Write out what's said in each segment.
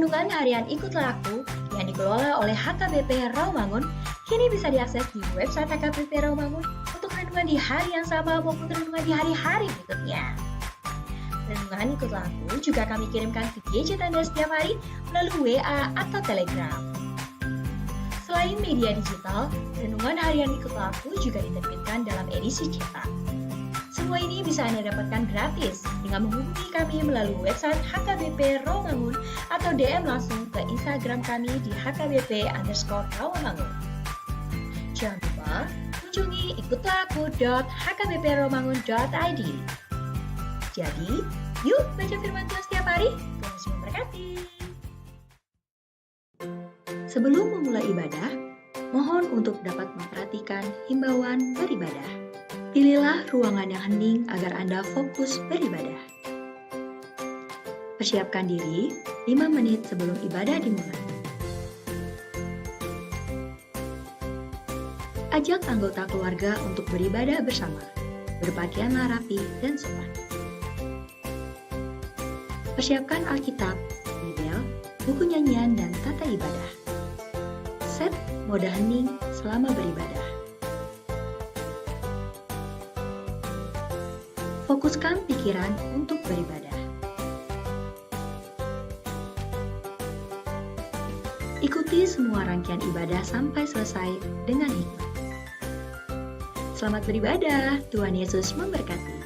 Renungan harian Ikutlah Aku yang dikelola oleh HKBP Rawamangun kini bisa diakses di website HKBP Rawamangun untuk renungan di hari yang sama maupun renungan di hari-hari berikutnya. Renungan Ikutlah Aku juga kami kirimkan ke gadget Anda setiap hari melalui WA atau Telegram. Selain media digital, renungan harian Ikutlah Aku juga diterbitkan dalam edisi cetak. Semua ini bisa Anda dapatkan gratis dengan menghubungi kami melalui website HKBP Rawamangun atau DM langsung ke Instagram kami di hkbp_rawamangun. Jangan lupa kunjungi ikutlahku.hkbprawamangun.id. Jadi, yuk baca firman Tuhan setiap hari. Tuhan memberkati. Sebelum memulai ibadah, mohon untuk dapat memperhatikan himbauan beribadah. Pilihlah ruangan yang hening agar Anda fokus beribadah. Persiapkan diri 5 menit sebelum ibadah dimulai. Ajak anggota keluarga untuk beribadah bersama. Berpakaianlah rapi dan sopan. Persiapkan Alkitab, Bibel, buku nyanyian, dan tata ibadah. Set mode hening selama beribadah. Fokuskan pikiran untuk beribadah. Ikuti semua rangkaian ibadah sampai selesai dengan hikmat. Selamat beribadah, Tuhan Yesus memberkati.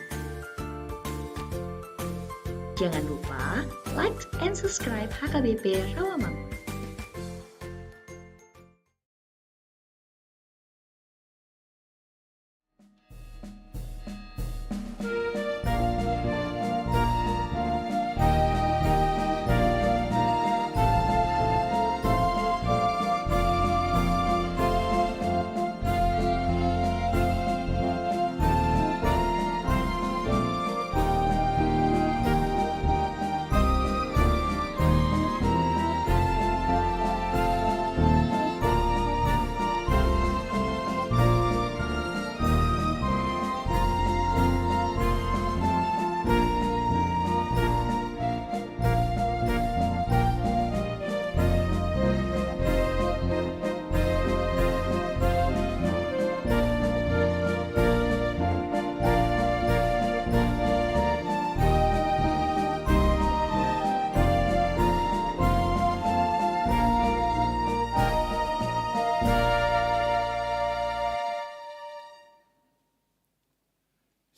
Jangan lupa like and subscribe HKBP Rawamangun.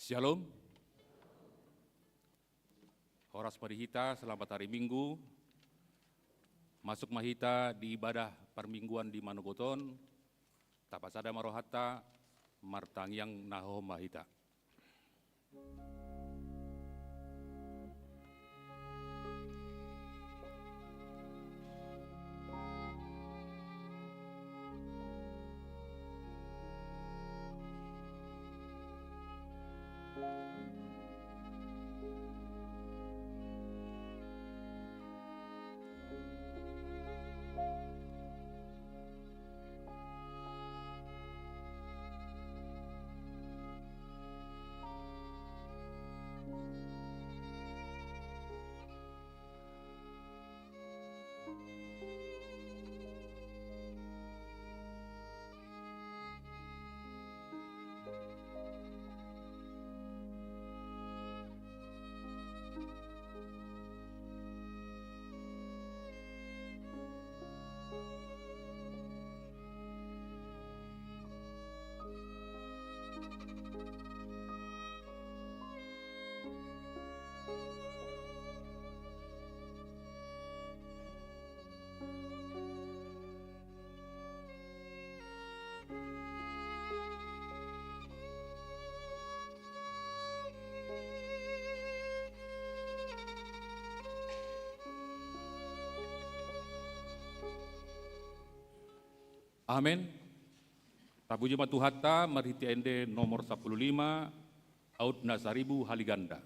Shalom. Horas Parihita, selamat hari Minggu. Masuk Mahita di ibadah permingguan di Manogoton. Tapasada Marohata, Martangyang Naho Mahita. Amin. Tabuji Matuhatta, Marhiti Ende nomor 15, Aud Nasaribu Haliganda.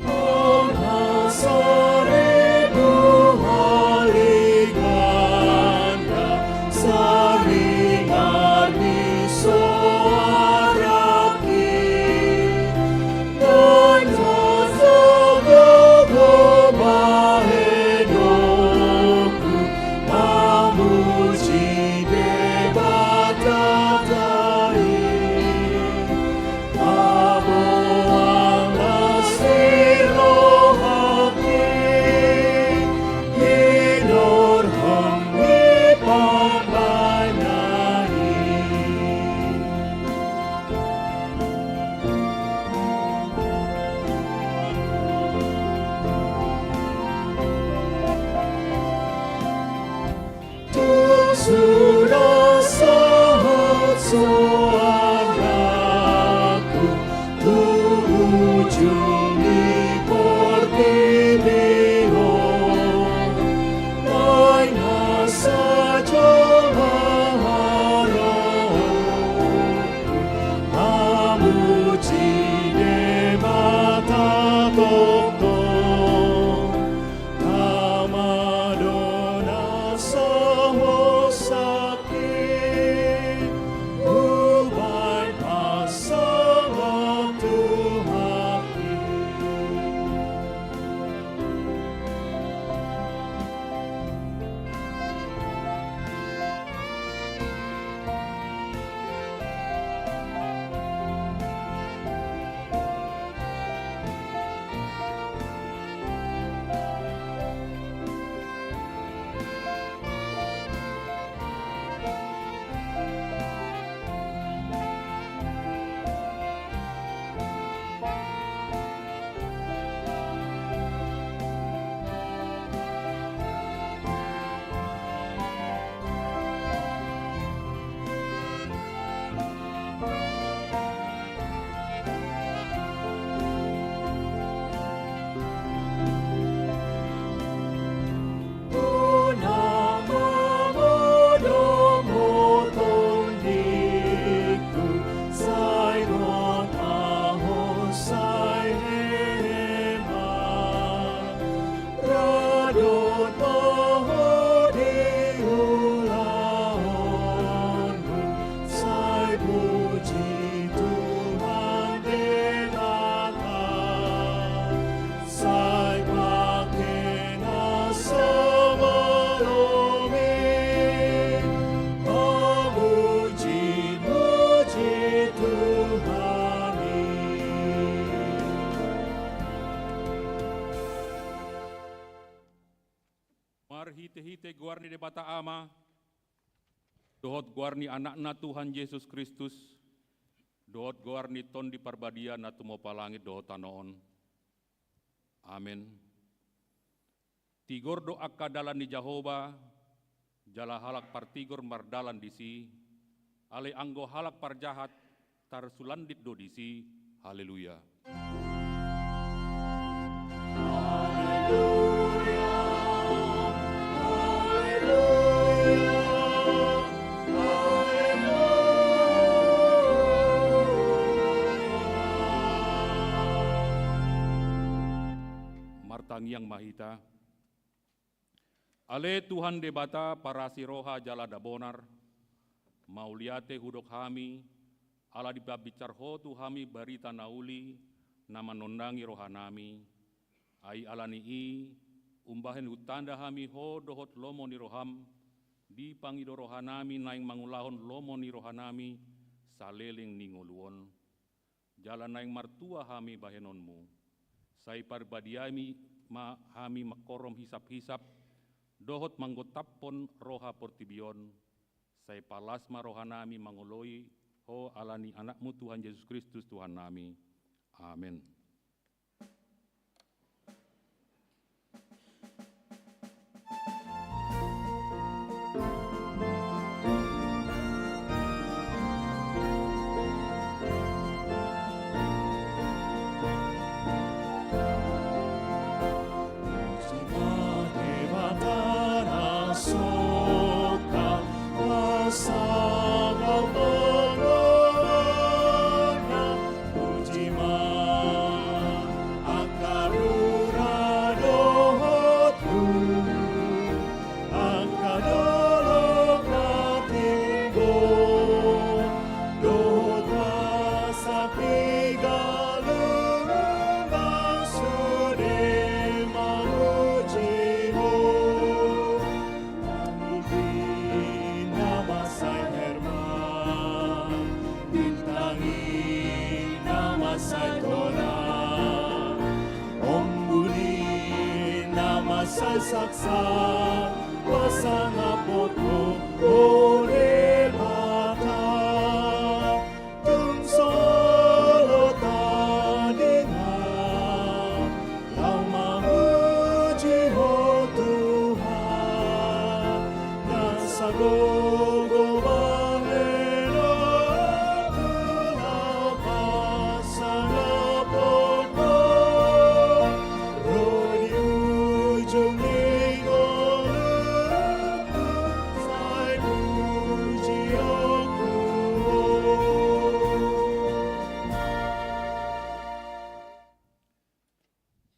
Oh bata ama, dohot guarni anakna Tuhan Yesus Kristus, dohot guarni ton di parbadia na tumopa langit dohot tanoon. Amin. Tigor doa kadalan di Jehovah, jala halak partigor mardalan disi, ale anggo halak parjahat, tar sulandit do disi. Haleluya. Martangiang mahita. Ale Tuhan debata para siroha jala dabonar, mauliate hudok hami, ala dibabicar hotu hami barita nauli, nama nondangi rohanami, ai alani i, umbahen hutanda hami ho dohot lomo ni roham, di pangido rohanami naing mangulahon lomo ni rohanami, saleling ningoluon, jalan naing martua hami bahenonmu, sai parbadiami ma hami makorom hisap-hisap, dohot manggotapon roha portibion, sai palasma rohanami mangoloi ho alani anakmu Tuhan Yesus Kristus Tuhan nami. Amin. Saksa pasangapot ko oleh mata tung solo tadingan kau memuji oh Tuhan dan sagogo baheno kulau pasangapot ko roh di ujung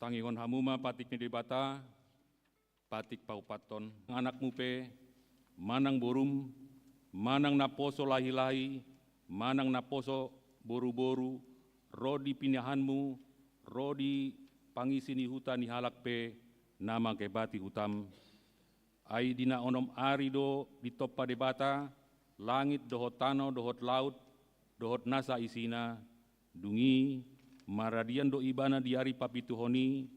Tangingon hamuma patik ni debata, patik paupaton, anak mupe, manang borum, manang naposo lahi-lahi, manang naposo boru-boru, rodi pinahanmu, rodi pangisi ni hutan ni halak pe, nama kebati hutam. Ai dina onom arido di topa debata, langit dohot tano, dohot laut, dohot nasa isina, dungi, maradian do ibana di ari papituhoni,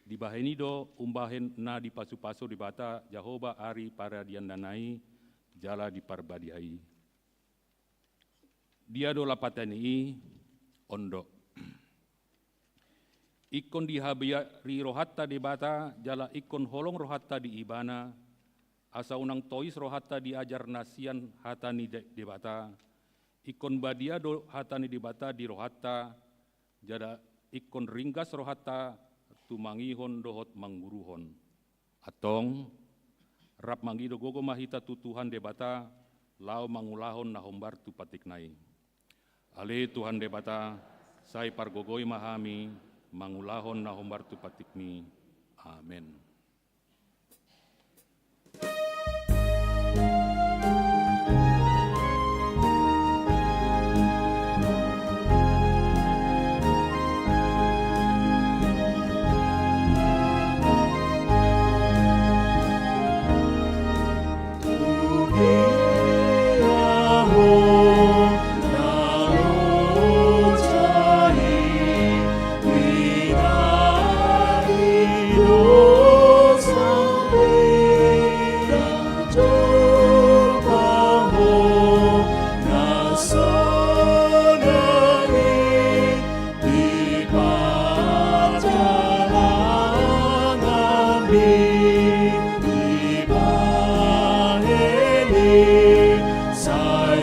di baheni do umbahen na di pasu-pasu di bata Jehovah ari paradian danai, jala di parbadiai. Dia do lapatani ondo. Ikon di habiyari rohatta di bata, jala ikon holong rohatta di ibana, asa unang tois rohatta di ajar nasian hatani di bata, ikon badia do hatani di bata di rohatta, jada ikon ringgas rohatta tumangihon dohot mangguruhon. Atong rap mangido gogo mahita tutuhan debata lau mangulahon nahombar tu patiknai. Ale Tuhan debata sai pargogoi mahami mangulahon nahombar tu patikni. Amin. Oh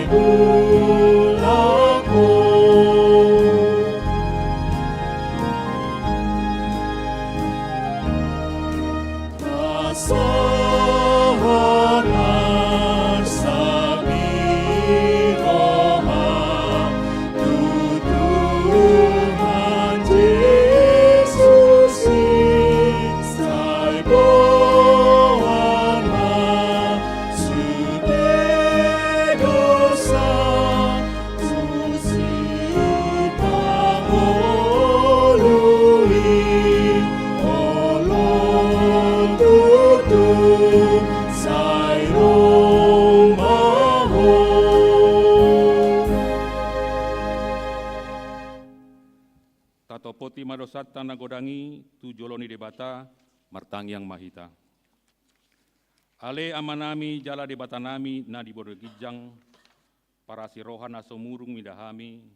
bulako pasangan sabiroha Tuhan Yesus sai boana sude dosa susi pangolui olong tutu sai romaho Tatopoti madosata nagodangi tu joloni debata martang yang mahita. Ale amanami jala debata nami na di bodo gijang para siroha na somurung midahami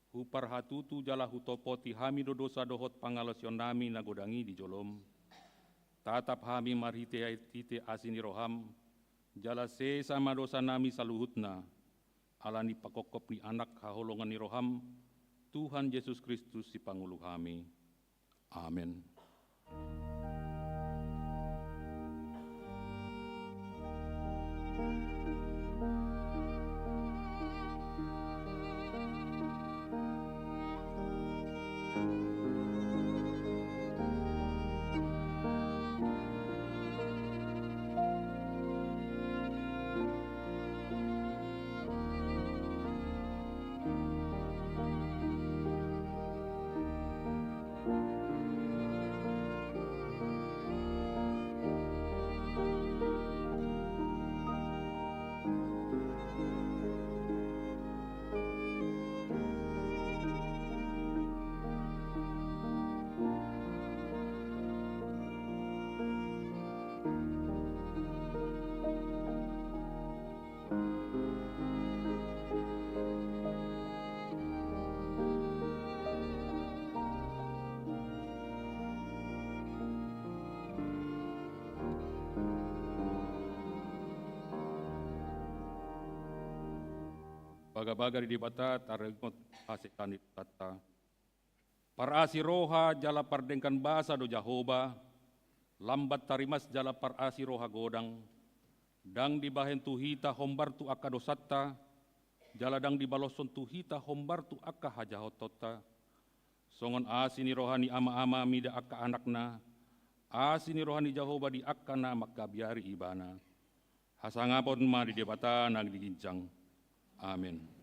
hupar hatutu jala hutopoti hami dodosa dohot pangalosion nami nagodangi di jolom. Tatap hami marhite tite asini roham jala se sama dosa nami saluhutna alani pakokop ni anak haholongan ni roham Tuhan Yesus Kristus si pangulu kami. Amin. Baga-baga di debata tarengot hasikani kata. Parasi roha jala pardengkan basa do Jahoba, lambat tarimas jala parasi roha godang, dang dibahen tuhita hombar tu akka dosatta, jala dang dibaloson tuhita hombar tu akka hajahotota, songon asini rohani ama-ama mida akka anakna, asini rohani Jahoba di akka na makabiari ibana. Hasangapon ma di debata nang digincang. Amin.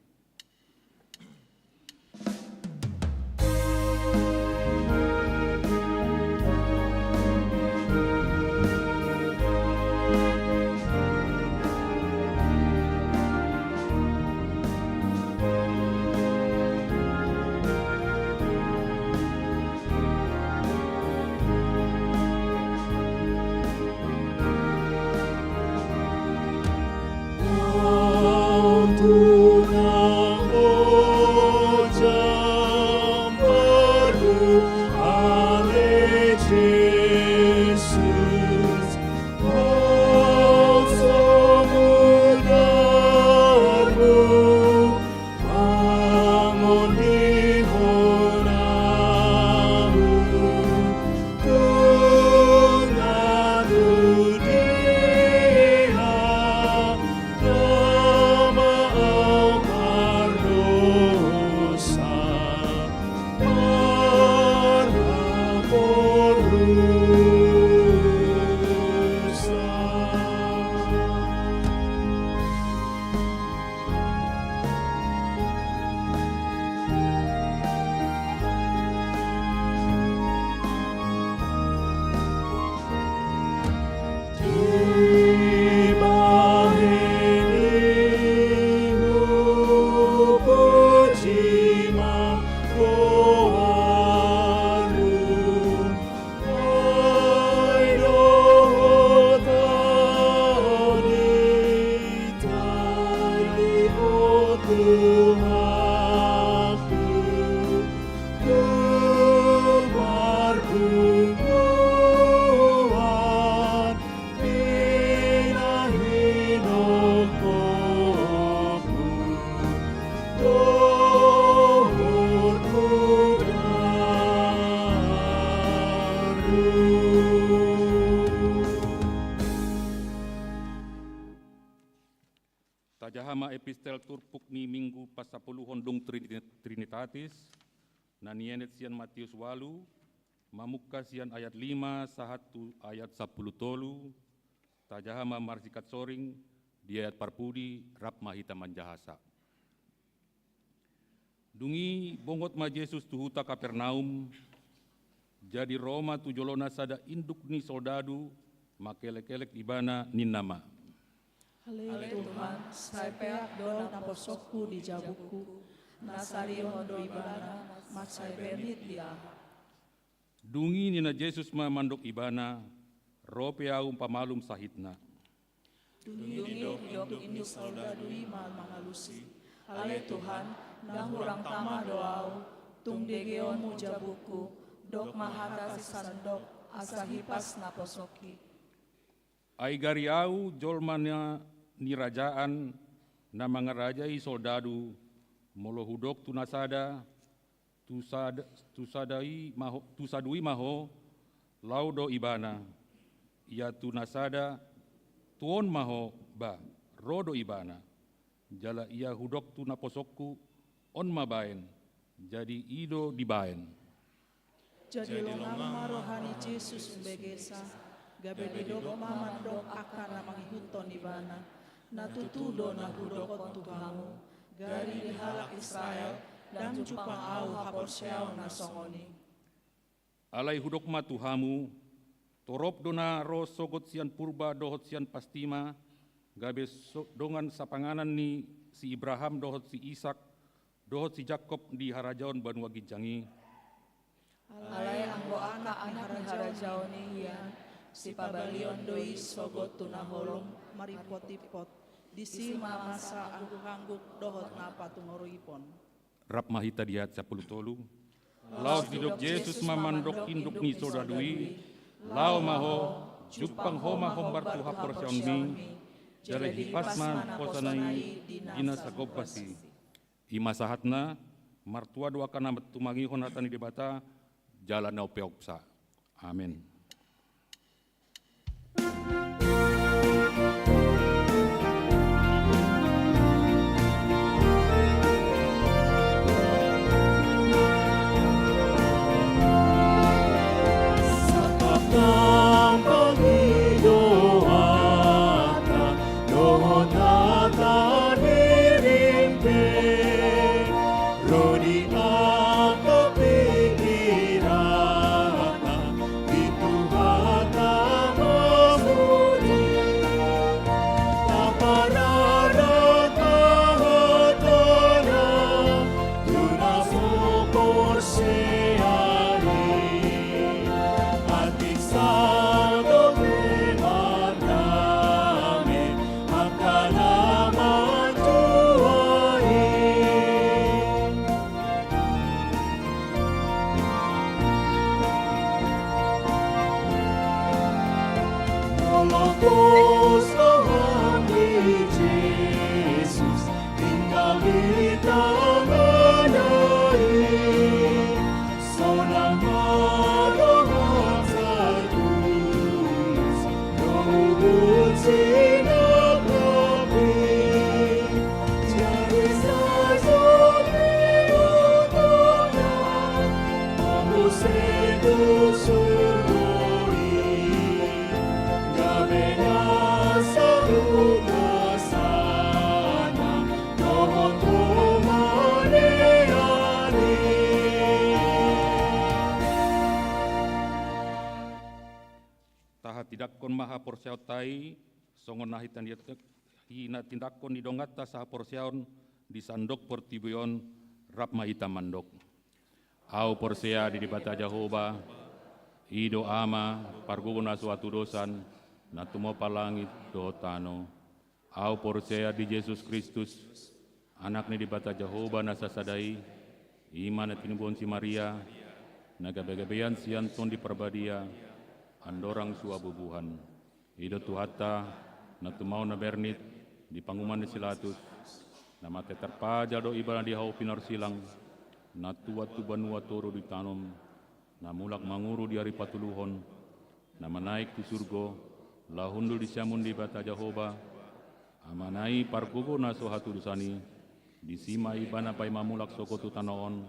turpuk ni minggu pasapuluhon dong Trinitatis, nanienet sian Matius walu, mamuka sian ayat 5 sahatu ayat 10 tolu, tajaha mamarsikat soring, di ayat parpudi rap mahita manjahasa. Dungi bongot ma Yesus tuhuta Kapernaum, jadi Roma tujolona sada induk ni soldadu, makelek-kelek ibana ni nama. Hale Tuhan, saya peak do naposokku di jabuku, nasario do ibana, mas saya bernit dia. Dungi nina Yesus mandok ibana, rope aum pamalum sahitna. Dungi dok induk soldadu imal mangalusi. Hale Tuhan, nang urang tama doau, tung degeonmu jabuku, dok mahata sisandok, asa hipas naposoki. Ai gariau jolmanya ni rajaan na mangarajai soldadu molohudok tunasada tusadui maho laudo ibana ia tunasada tuon maho ba rodo ibana jala ia hudok tunaposokku on mabaen jadi ido dibaen. Jadi lomama rohani Yesus umbegesa, gabe didok mamandok akan namang huton ibana, natutudo na hudokot Tuhanmu, gari dihalak Israel, dan cupang au haporsyao na songoni. Alai hudok ma Tuhamu, torop dona ro sogot sian purba dohot sian pastima, gabe dongan sapanganan ni si Ibrahim dohot si Ishak, dohot si Jakob di harajaon banua gijangi. Alai anggo anak harajaon ni hian, si pabalion doi sogot tunaholong maripot-ipot, disima masa angguk-angguk dohot napa tungoroipon. Rap mahita diat 10 tolu. Lau didok Yesus mamandok induk ni sodadui, lau maho jupang homa hombar tu haporsion mi, jale hipasman posanai dina sagopasi. Ima sahatna martua doa kana tumangi honatani debata jalan na upeoksa. Amin. Tidakon maha porsiaut tai songon nahitan hina tindakon didongata saha porsiaon di sandok portibuyon rap mahita mandok. Au porsea di dibata Jehovah, ido ama parguna suatu dosan natumo palangit do tano. Au porsea di Yesus Kristus, anaknya dibata Jehovah nasasadai, iman tinubon si Maria, nagabegabeyan sianton di perbadia, andorang suabubuhan, ido tuhata, natumau na bernit, di panguman di silatus, nama keterpaja do ibadah di hau pinar silang, natua tu banua toro di tanom, namulak manguru di hari patuluhon, nama naik di surgo, lahundul di siamun di bata Jehovah, Amanai parkuku naso hatu dusani, disima ibana pai mamulak sokotu tanaon,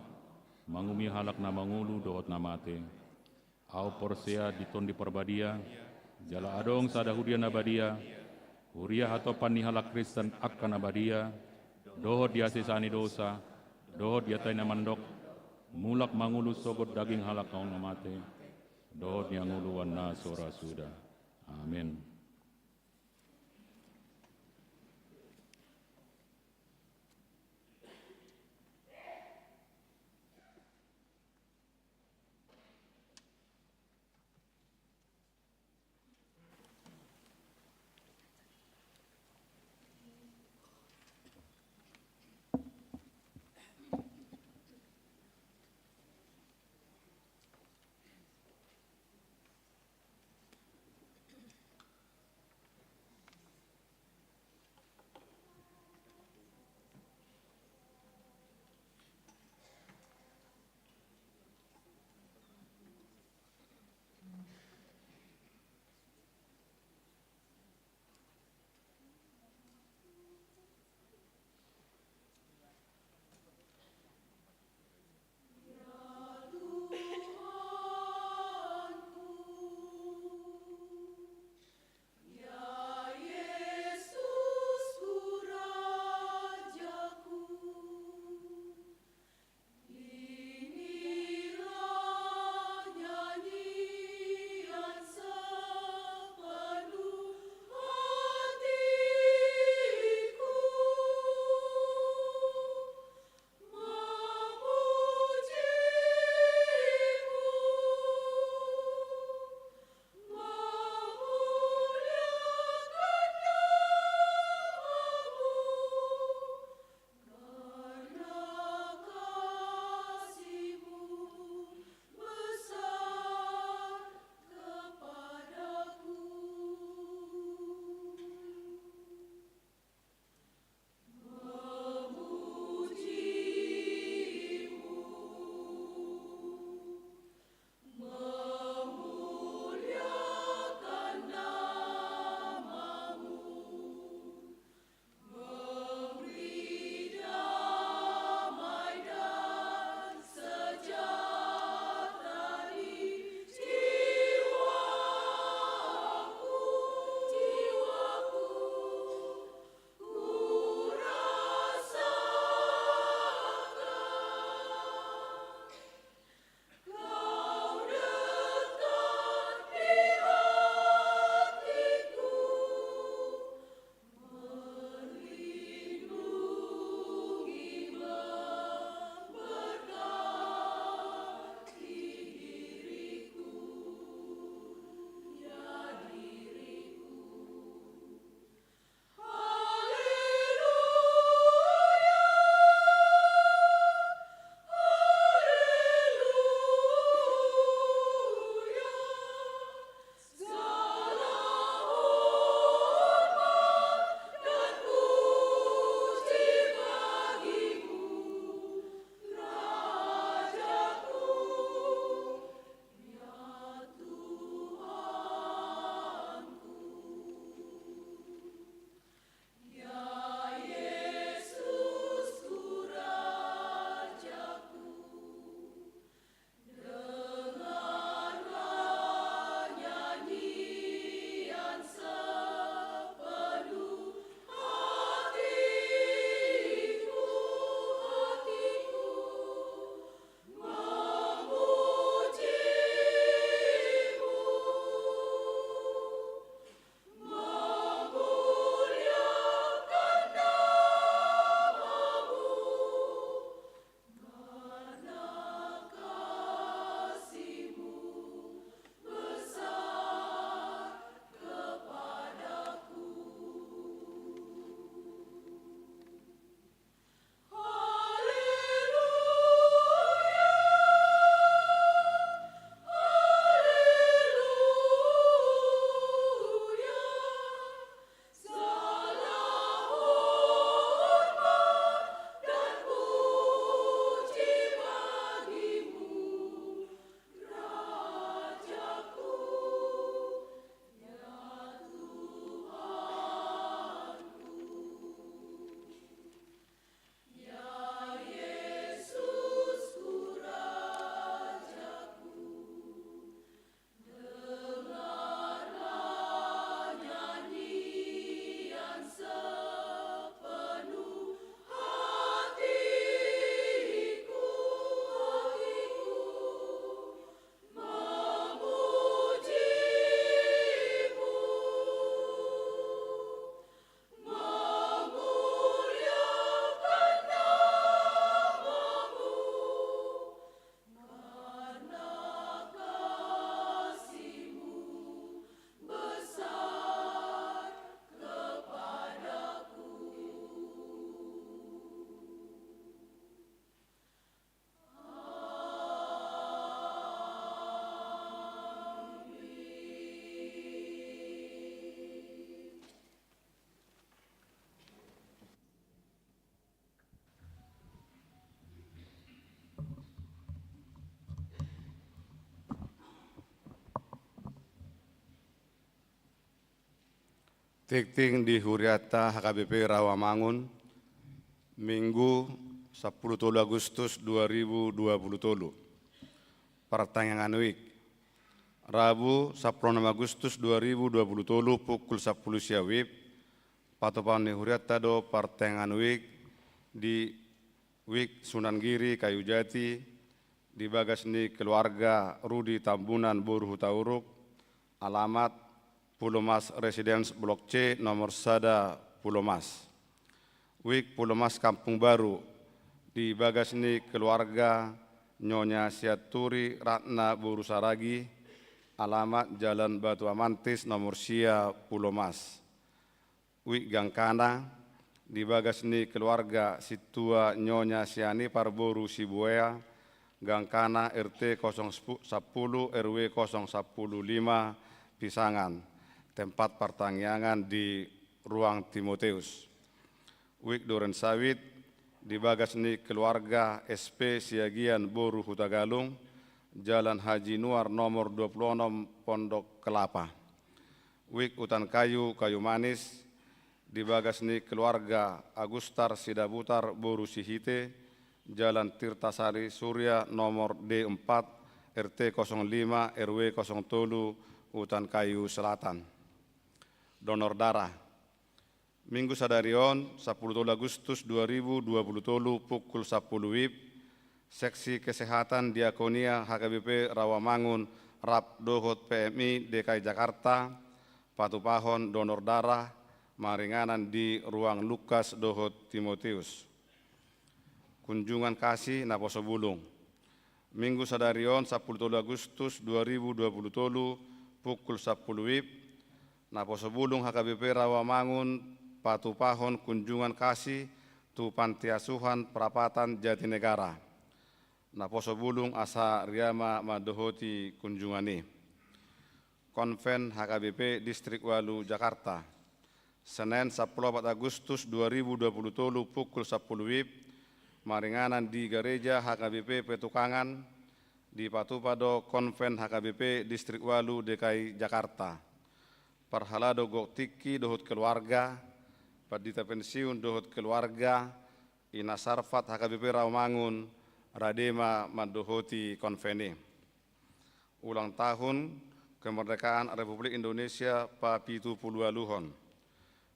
mangumi halak na mangulu dohot namate. Au porsea diton di perbadia, jala adong sada hudia nabadia, huria hatopan ni halak Kristen akan nabadia, dohot dia sesani dosa, dohot dia taina mandok, mulak mangulu sogot daging halak kaung namate, dohot yang nguluan nasora sudah. Amin. Tikting di Huriata HKBP Rawamangun, Minggu 10 Agustus 2020. Pertanyaan week. Rabu 16 Agustus 2020 pukul 10 siawib. Patopan di Huriata do pertanyaan week di Wik Sunan Giri Kayu Jati di bagas ni keluarga Rudi Tambunan Boru Hutauruk, alamat Pulau Mas Residence Blok C nomor Sada Pulau Mas. Wik Pulau Mas Kampung Baru di bagas ni keluarga Nyonya Siaturi Ratna Boru Saragi, alamat Jalan Batu Amantis nomor Sia Pulau Mas. Wik Gangkana di bagas ni keluarga Situa Nyonya Siani Parboru Sibuea, Gangkana RT 010 RW 015 Pisangan, tempat pertanyaan di ruang Timoteus. Wik Duren Sawit di bagas ni keluarga SP Siagian Boru Hutagalung, Jalan Haji Nuar nomor 26 Pondok Kelapa. Wik Utan Kayu Kayu Manis di bagas ni keluarga Agustar Sidabutar Boru Sihite, Jalan Tirtasari Surya nomor D4 RT 05 RW 07 Utan Kayu Selatan. Donor darah. Minggu sadarion 10 Agustus 2020 pukul 10 WIB, Seksi Kesehatan Diakonia HKBP Rawamangun Rap Dohot PMI DKI Jakarta, Patupahon donor darah maringanan di ruang Lukas Dohot Timotius. Kunjungan kasih Naposo Bulung. Minggu sadarion 10 Agustus 2020 pukul 10 WIB, Naposo Bulung HKBP Rawamangun Patupahon kunjungan kasih tu Panti Asuhan Perapatan Jatinegara. Naposo Bulung asa Riama Madohoti kunjungani. Konven HKBP Distrik Walu Jakarta. Senin 14 Agustus 2020 pukul 10 WIB, maringanan di Gereja HKBP Petukangan di Patupado Konven HKBP Distrik Walu DKI Jakarta. Perhalado Goktiki Dohut Keluarga, Padita Pensiun Dohut Keluarga, Ina Sarfat HKBP Rawamangun, Radema Madohoti Konveni. Ulang tahun Kemerdekaan Republik Indonesia Papitu Pulualuhon.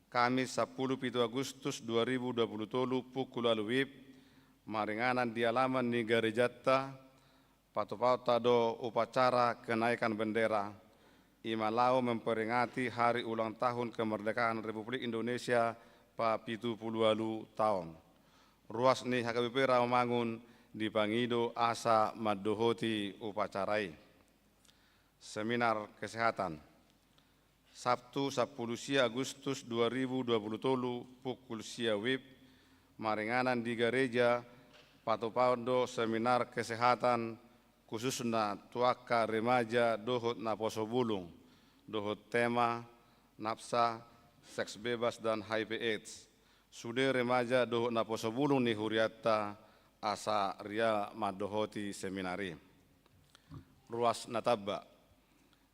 Kamis 10 Agustus 2020 pukul WIB, maringanan di alaman ni Garejata, Patupauta do upacara kenaikan bendera, Imalau memperingati hari ulang tahun kemerdekaan Republik Indonesia Papitu Pulualu tahun. Ruas ni HKBP Rawamangun di Pangido asa Madohoti upacarai. Seminar kesehatan. Sabtu 10 Agustus 2020 pukul sia WIB, maringanan di Gereja Patupaudo seminar kesehatan khususnya tuaka remaja Dohot Naposo Bulung, Dohot tema nafsa, seks bebas dan HIV/AIDS. Sude remaja Dohot Naposo Bulung ni Huriata asa Ria Madohoti seminari. Ruas Natabba.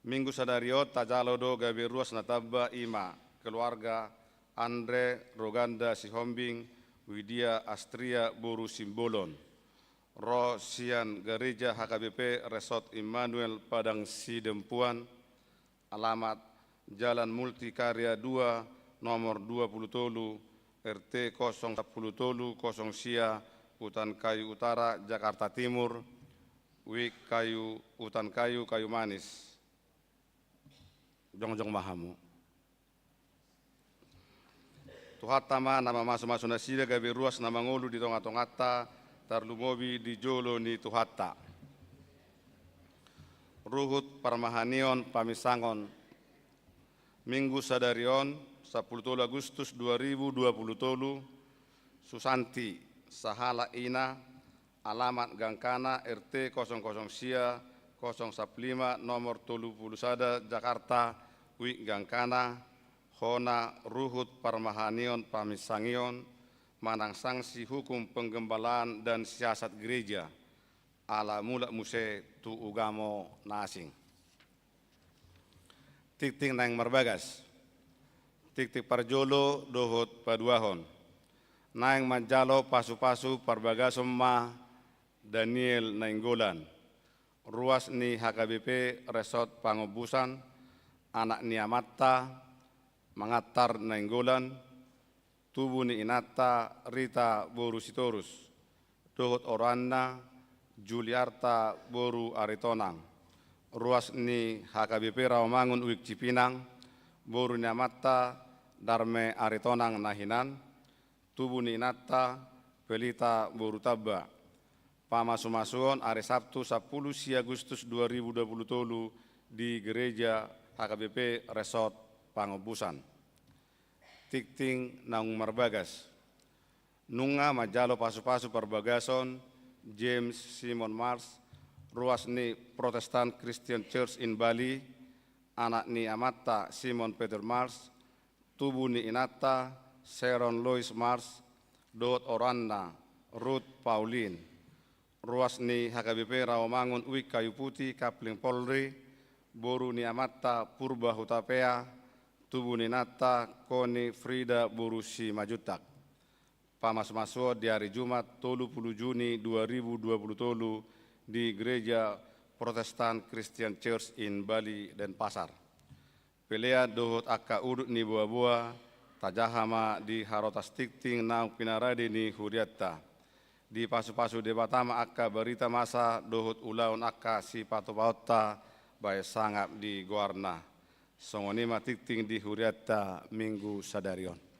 Minggu sadariot tajalodo gabe ruas Natabba ima keluarga Andre Roganda Sihombing Widya Astria Boru Simbolon. Rosian Gereja HKBP Resort Immanuel Padang Sidempuan, alamat Jalan Multikarya 2 nomor 20 Tolu RT 010 Tolu 0 Sia Utan Kayu Utara Jakarta Timur. Wik Kayu Utan Kayu Kayu Manis. Jongjong mahamu. Tuhatama nama masu-masu nasida gabe ruas nama ngolu di tonga-tongata tarlumobi di jolo ni Tuhatta. Ruhut Parmahanion Pamisangon. Minggu sadarion 10 Agustus 2020 Susanti Sahala Ina, alamat Gangkana RT 00 Sia 015 nomor 31 Jakarta. Wik Gangkana Hona Ruhut Parmahanion Pamisangion manang sanksi hukum penggembalaan dan siasat gereja ala mula muse tu ugamo nasing. Tikting nang marbagas. Tik-tik parjolo dohot paduahon. Naeng manjalo pasu-pasu parbagasom ma Daniel Nainggolan. Ruas ni HKBP Resort Pangobusan, anak ni Amatta, Mangatar Nainggolan, tubuh ni Inata Rita Boru Sitorus, dohot Oranna, Juliarta Boru Aritonang. Ruas ni HKBP Rawamangun Uik Cipinang, Boru ni Amatta, Darme Aritonang Nahinan, tubuh ni Inata, Pelita Boru Tabba. Pamasumasuon hari Sabtu 10 Agustus 2020 di Gereja HKBP Resort Pangobusan. Tikting Naung Marbagas. Nunga Majalo Pasu-Pasu Perbagason, James Simon Mars, ruas ni Protestant Christian Church in Bali, anak ni Amatta Simon Peter Mars, tubuh ni Inata, Sharon Lois Mars, Dot Oranna, Ruth Pauline. Ruas ni HKBP Rawamangun Uik Kayu Putih Kapling Polri, Boru ni Amatta Purba Hutapea, tubuh ni Nata Koni Frida Borusi Majutak. Pamas-masuo di hari Jumat 30 Juni 2020 di Gereja Protestant Christian Church in Bali Denpasar. Pelea dohot akka udut ni buah-buah, tajahama di harotas tikting naung pinaradi ni huriatta. Di pasu-pasu debatama akka berita masa dohut ulaun akka si patopaotta bae sangap di Guarna. Songonima tikting di huriatta minggu sadarion.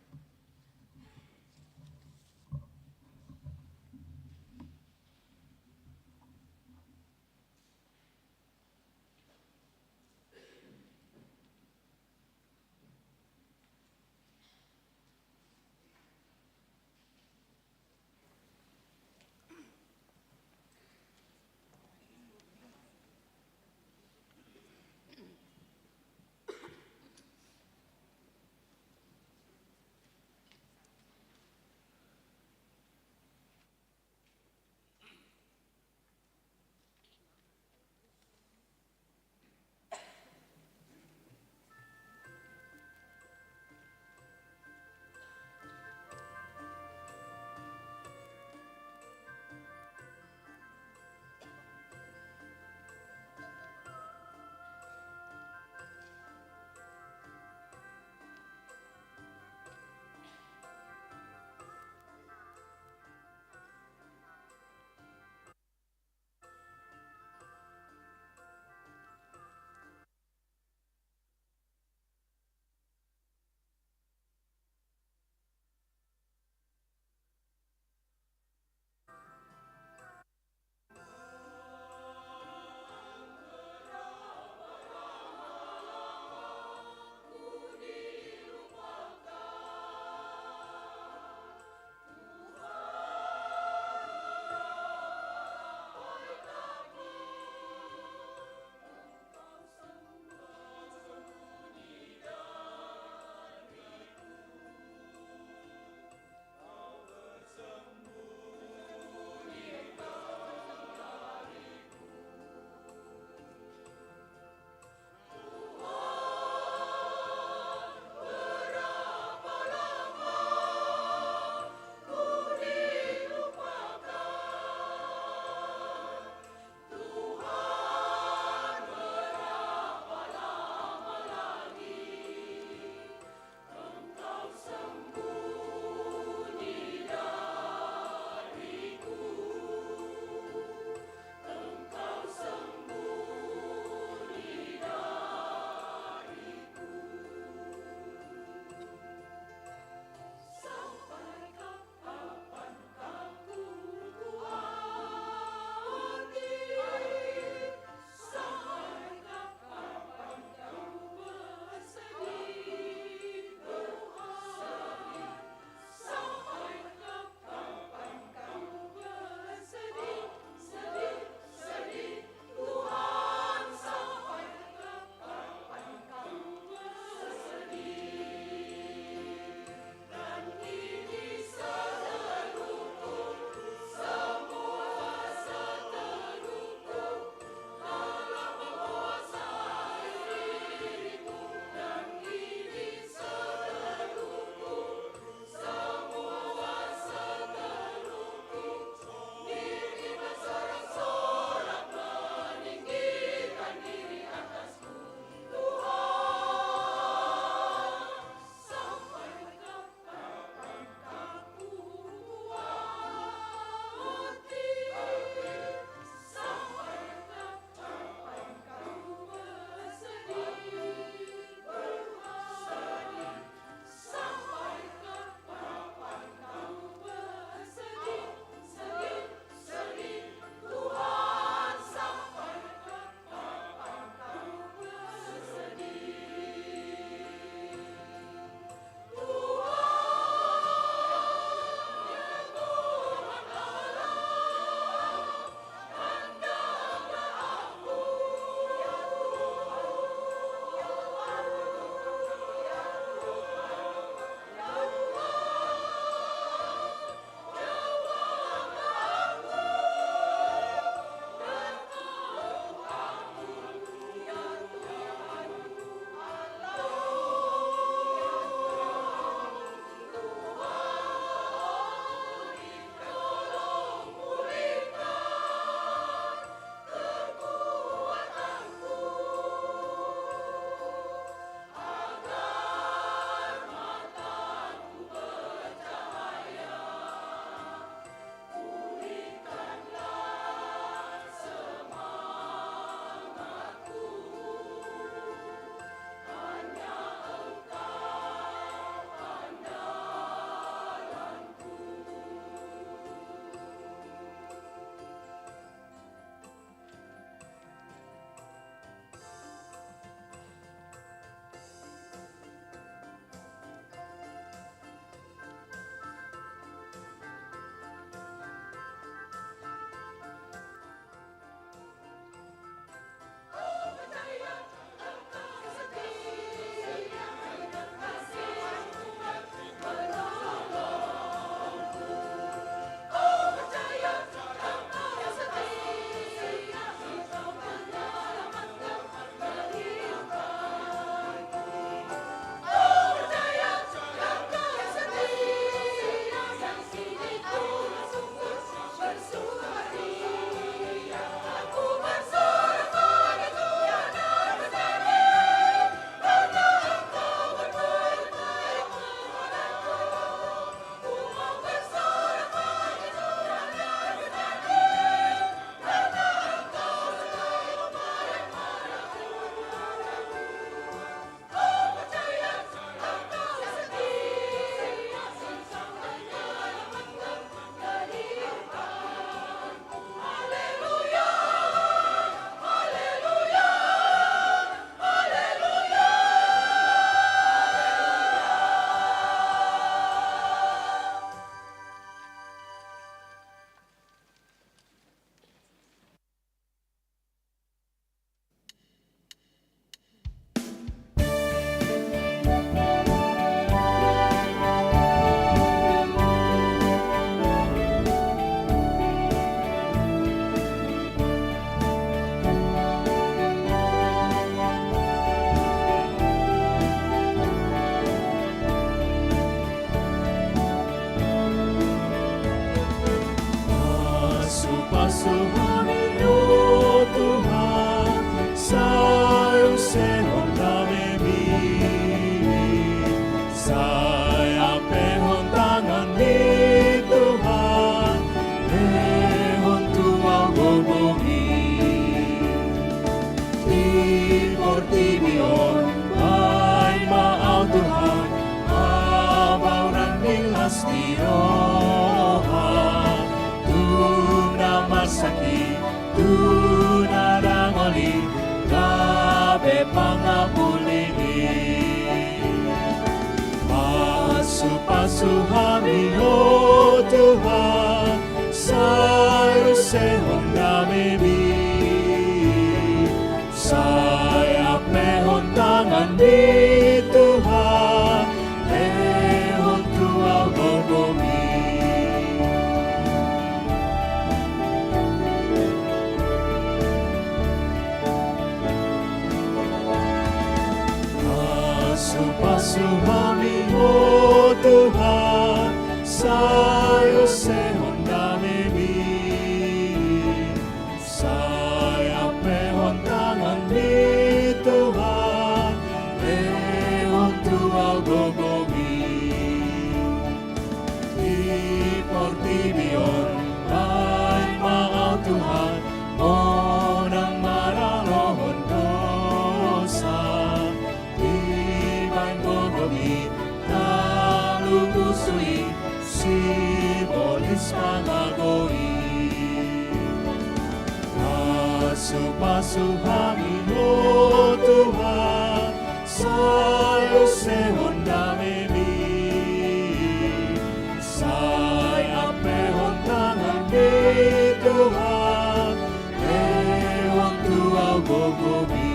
Basuh kami, oh Tuhan, sayang sehon damemi. Saya pehon tangan di Tuhan, pehon Tuhan bobogi. Timur Timion, ay maaw Tuhan, abauran nilas tirohan. Tuna masaki, tuna rangoli, kabe pangapuli. Pasu kami, oh Tuhan, sayo sehon damemi. Saya pehon tangan di Tuhan, pehon Tuhan bobogi. Pasu kami, oh Tuhan, sayo sehon damemi. Saya pehon tangan di Tuhan, pehon Tuhan bobogi. Timur Timion, ay maaw Tuhan, onang mararohon dosa. Talugusui, sibolis mangagoi. Pasu kami, oh Tuhan, sayo sehon damemi. Saya pehon tangan di Tuhan, pehon Tuhan bobogi.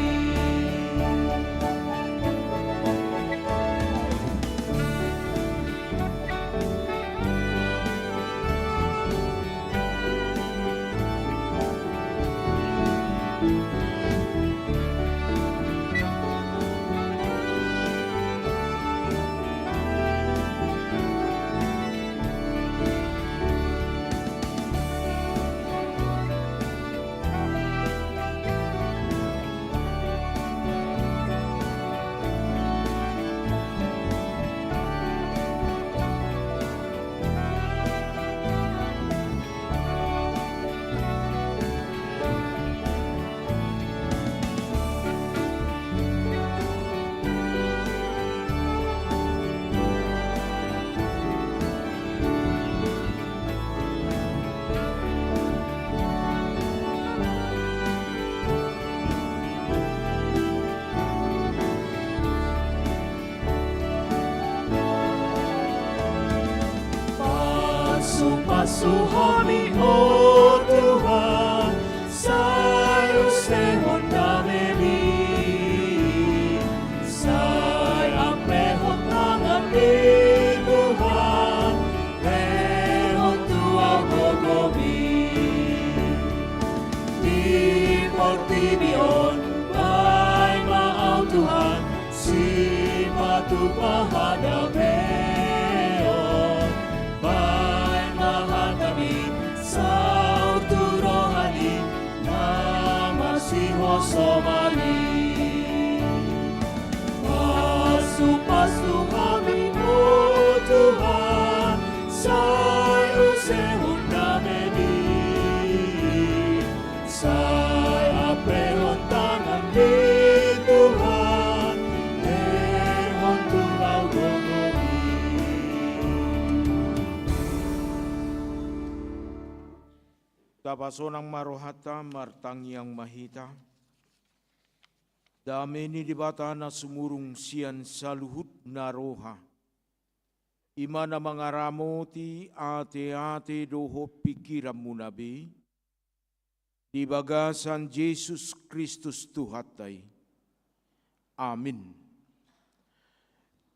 Pasu kami, oh Tuhan, sayo sehon damemi. Saya pehon tangan di Tuhan, pehon Tuhan bobogi. Timur Timion, ay maaw Tuhan, si batu pahadameon. Sautu rohani, namasiho somali. Pasu kami, oh Tuhan, sayo sehon damemi. Saya pehon tangan di Tuhan, pehon Tuhan bobogi. Tapasonang marohata martang yang mahita. Dameni di bata na sumurung sian saluhut na roha. Imana mangaramoti ate-ate doho pikiranmu nabi. Di bagasan Yesus Kristus Tuhatai. Amin.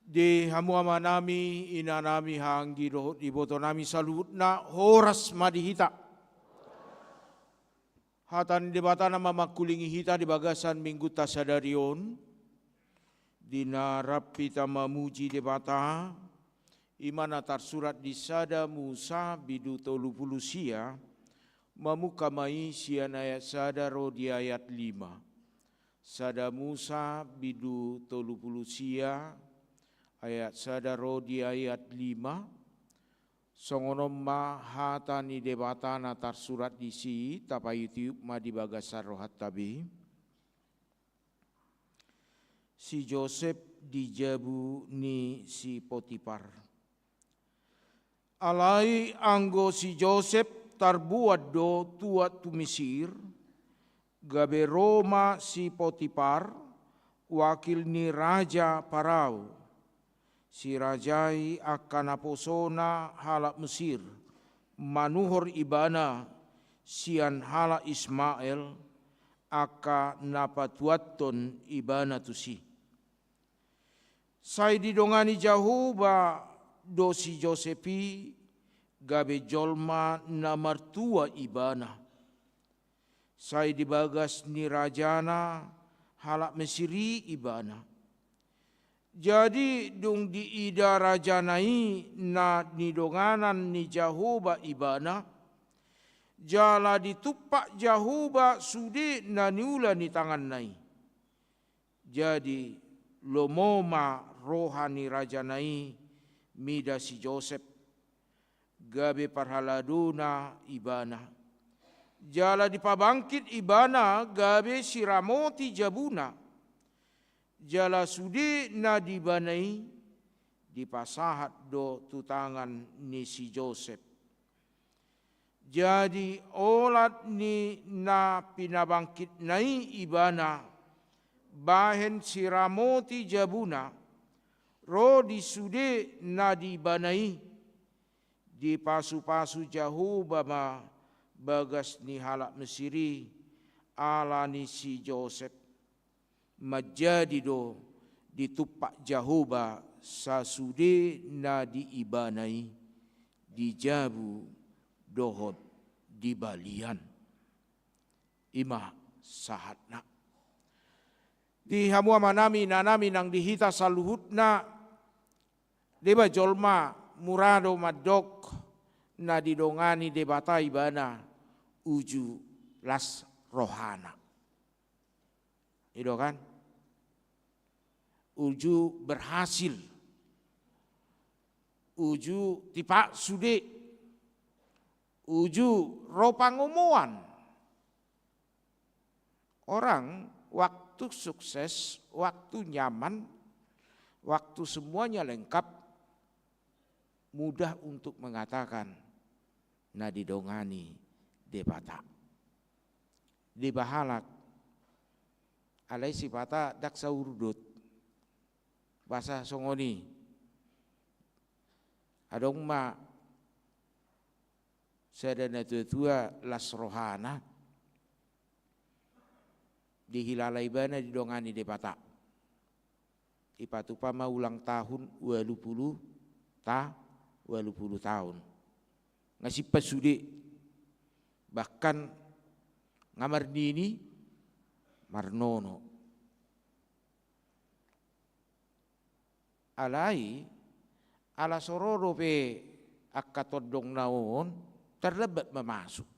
Di hamuama nami inanami hanggi doho di boto nami saluhut na horas madihita. Hatan di bata na mamakulingi hita di bagasan minggu tasadarion. Dinarap kita mamuji di bata. Imana tarsurat di sada Musa bidu tolupulusia. Mamukamai sian ayat sadaro di ayat 5. Sada Musa bidu 30 sia ayat sadaro di ayat 5. Songonom ma hatani debatana tar surat disi tapayutiup ma di bagasar rohat tabi. Si Joseph dijabu ni si Potifar. Alai anggo si Joseph tarbuat do tuat tu Mesir, gabe Roma si Potifar, wakil ni Raja Parao, si rajai akan aposona halak Mesir, manuhor ibana sian halak Ismail, aka napatuaton ibana tusi. Sai didongani jauh ba do si Josepi, gabe jolma na martua ibana. Sai dibagas ni rajana halak Mesiri ibana. Jadi dung di ida rajanai na nidonganan ni Jahoba ibana. Jala ditupak Jahoba sudi na niula ni tangan nai. Jadi lomoma rohani rajanai mida si Joseph. Gabe parhaladuna ibana. Jala dipabangkit ibana gabe siramoti jabuna. Jala sudi na dibanai dipasahat do tutangan ni si Joseph. Jadi olat ni na pinabangkit nai ibana bahen siramoti jabuna. Ro disude na dibanai di pasu-pasu jauh bama bagas ni halak Mesiri ala ni si Joseph majadi do ditupak Jahoba sasude na diibanai dijabu dohot di balian ima sahatna di hamua manami nanami nang dihita saluhutna deba jolma murado madok na didongani debata ibana uju las rohana. Itu kan? Uju berhasil. Uju tipak sude. Uju ropangumuan. Orang waktu sukses, waktu nyaman, waktu semuanya lengkap, mudah untuk mengatakan na didongani debata. Dibahalak alai sifata dak saurudut bahasa songoni. Adong ma sadana tua las rohana dihilalai bana didongani debata. Ipatupama ulang tahun 20 tahun. Ngasih pasude bahkan ngamar dini marnono. Alai ala sororo pe akatodong naon terlebat memasuk.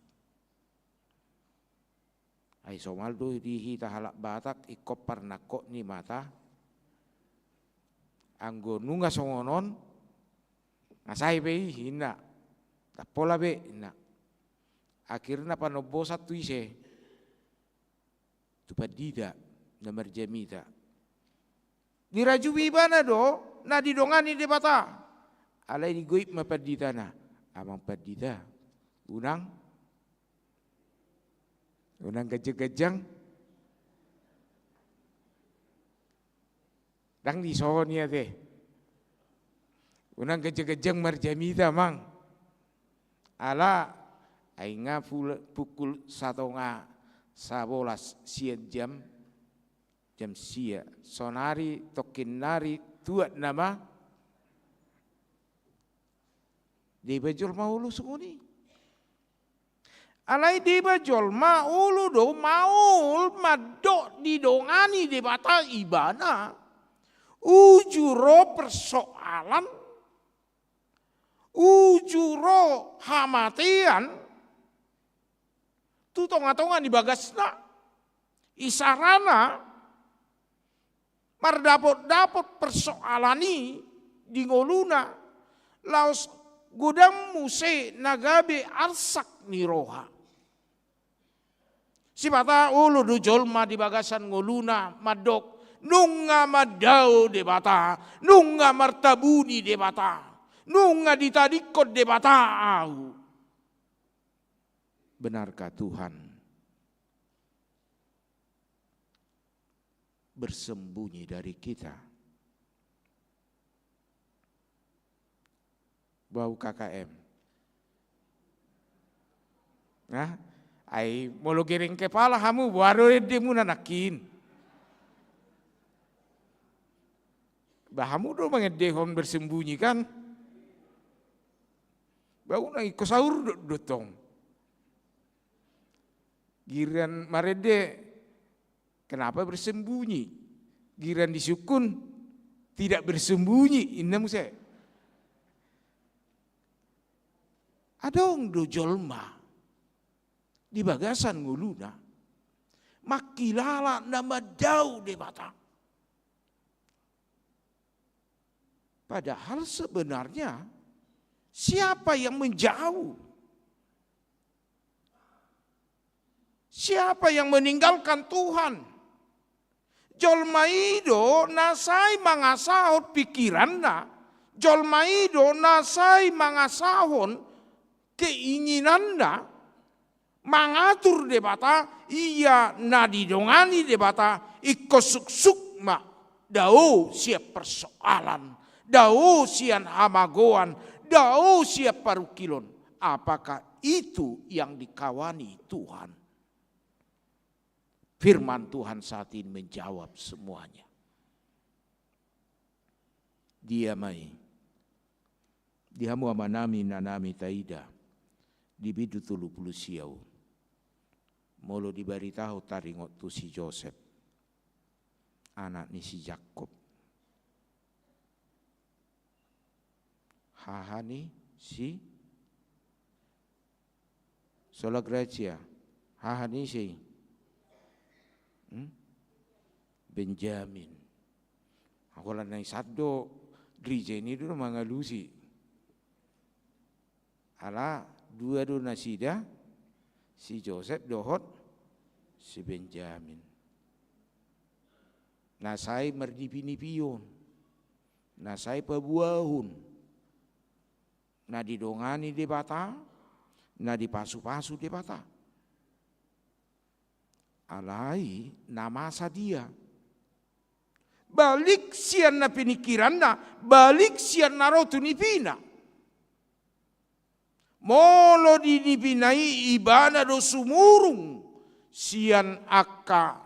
Ai somaldo dihita halak Batak ikop parnakok ni mata. Anggo nunga songonon ngasai be hina tapola be hina akhirnya panobo satu ise tu padida nomor jamita dirajui bana do na didongani de bata alai digoip mapadita na amang padita unang gajang dang di sonia teh unang gajang marjamita mang ala ainga pukul 1:11 siang jam sia sonari tokinari tuat nama di bajol maulu sunguni alai di bajol maulu do maul madok didongani di bata ibana ujuro persoalan ujuro hamatian Tu tonga-tonga di bagasna. Isarana mardapot-dapot persoalani di ngoluna. Laos godam muse nagabe arsak ni roha. Si bata ulo do jolma di bagasan ngoluna madok. Nunga madao de bata, nunga martabuni de bata, nunga ditadikot de bata au. Benarkah Tuhan bersembunyi dari kita? Bau KKM. Nah, ai molo giring kepala hamu baru demu nanakin. Bahamu do mangedehon bersembunyi kan? Bau nang iko sahur dotong. Giran marede kenapa bersembunyi? Giran disukun tidak bersembunyi. Inam saya. Adong do jolma di bagasan nguluna. Makilala nama dau de batang. Padahal sebenarnya siapa yang menjauh? Siapa yang meninggalkan Tuhan? Jolmaido nasai mangasahot pikiranna. Jolmaido nasai mangasahon keinginanna. Mangatur debata iya nadidongani debata ikosuk-suk mak. Dau siap persoalan. Dau sian hamagoan, dau siap parukilon. Apakah itu yang dikawani Tuhan? Firman Tuhan saat ini menjawab semuanya. Dia mai. Dihamu amanami nanami taida. Dibidu tulu pulu siau. Molo dibaritahu taringot tu si Joseph. Anak ni si Jakob. Hahani si Sola Gracia. Hahani si Benjamin. Aku lah nai sado gereja ini dulu mangalusi. Ala dua do nasida si Joseph dohot si Benjamin. Nasai merdipinipion. Nasai pabuahun. Na didongani di bata, na dipasu-pasu di bata. Alai nama dia. Balik sian na pinikiran na, balik sian na rotu nipina. Molo dinipinai ibana do sumurung sian akka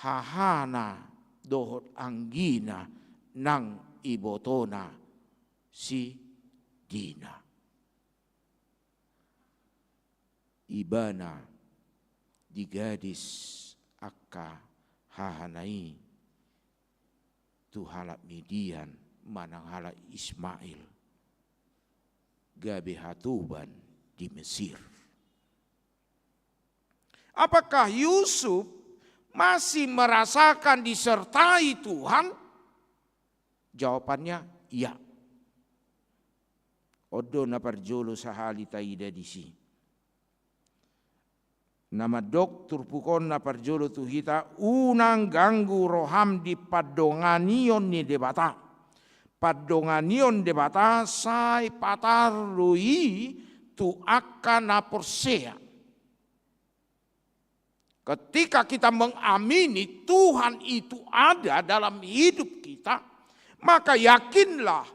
hahana dohot anggina nang ibotona si Dina. Ibana di gadis akka hahanai tu halap Midian manang halap Ismail gabe hatuban di Mesir. Apakah Yusuf masih merasakan disertai Tuhan? Jawabannya iya. Odo na parjolo sahali taida disi. Nama dokter pukon na parjolo tuhita unang ganggu roham di padonganion ni debata. Padonganion debata sai patarui tu akan na porsea. Ketika kita mengamini Tuhan itu ada dalam hidup kita, maka yakinlah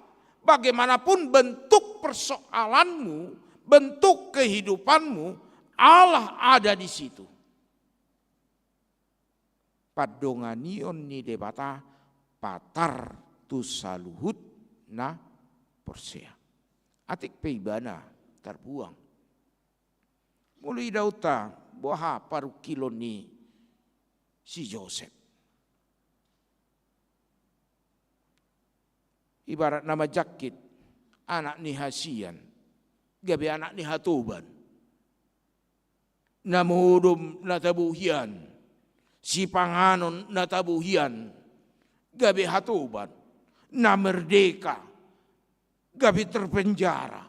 bagaimanapun bentuk persoalanmu, bentuk kehidupanmu, Allah ada di situ. Padonganion ni debata patar tu saluhut na porsea. Atik peibana terbuang. Mulai dauta boha paru kilo ni si Joseph. Ibarat nama Jakit, anak ni Hasian, gabe anak ni Hatuban. namudum natabuhian, si panganon natabuhian, gabi hatuban, na merdeka, gabi terpenjara.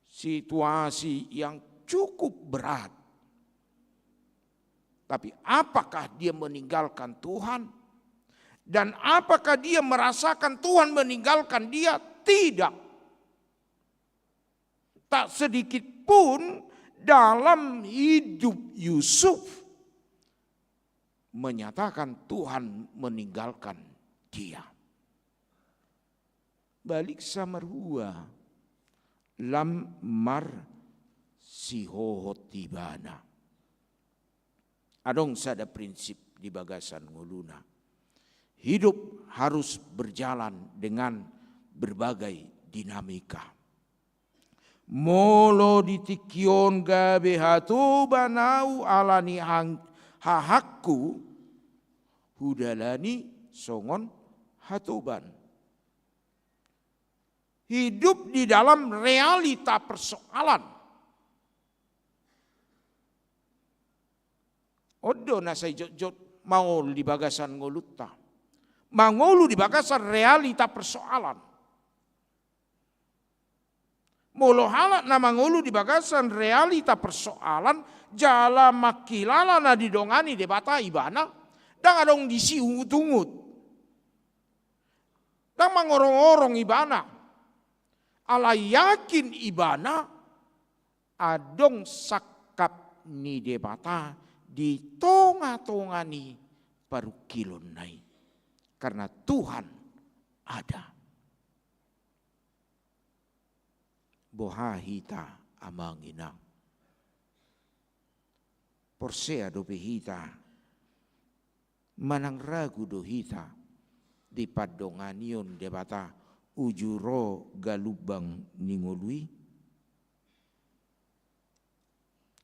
Situasi yang cukup berat. Tapi apakah dia meninggalkan Tuhan? Dan apakah dia merasakan Tuhan meninggalkan dia? Tidak. Tak sedikit pun dalam hidup Yusuf menyatakan Tuhan meninggalkan dia. Balik samarhua lam mar sihohot tibana. Adong sada prinsip di bagasan nguluna. Hidup harus berjalan dengan berbagai dinamika. Molo ditikion gabe hatu banau alani hahakku hudalani songon hatuban. Hidup di dalam realita persoalan. Odo nasai jot mau di bagasan ngolutta. Mangolu di bagasan realita persoalan. Molo halak na mangolu di bagasan realita persoalan. Jala makilala na didongani debata ibana. Dan adong disi ungut-ungut. Dan mangorong-orong ibana. Ala yakin ibana adong sakap ni debata di tonga-tongani paru kilon nai. Karena Tuhan ada. Bohahita amanginang. Porsea dope hita. Manang ragu do hita. Di padonganion debata. Ujuro galubang ningolui.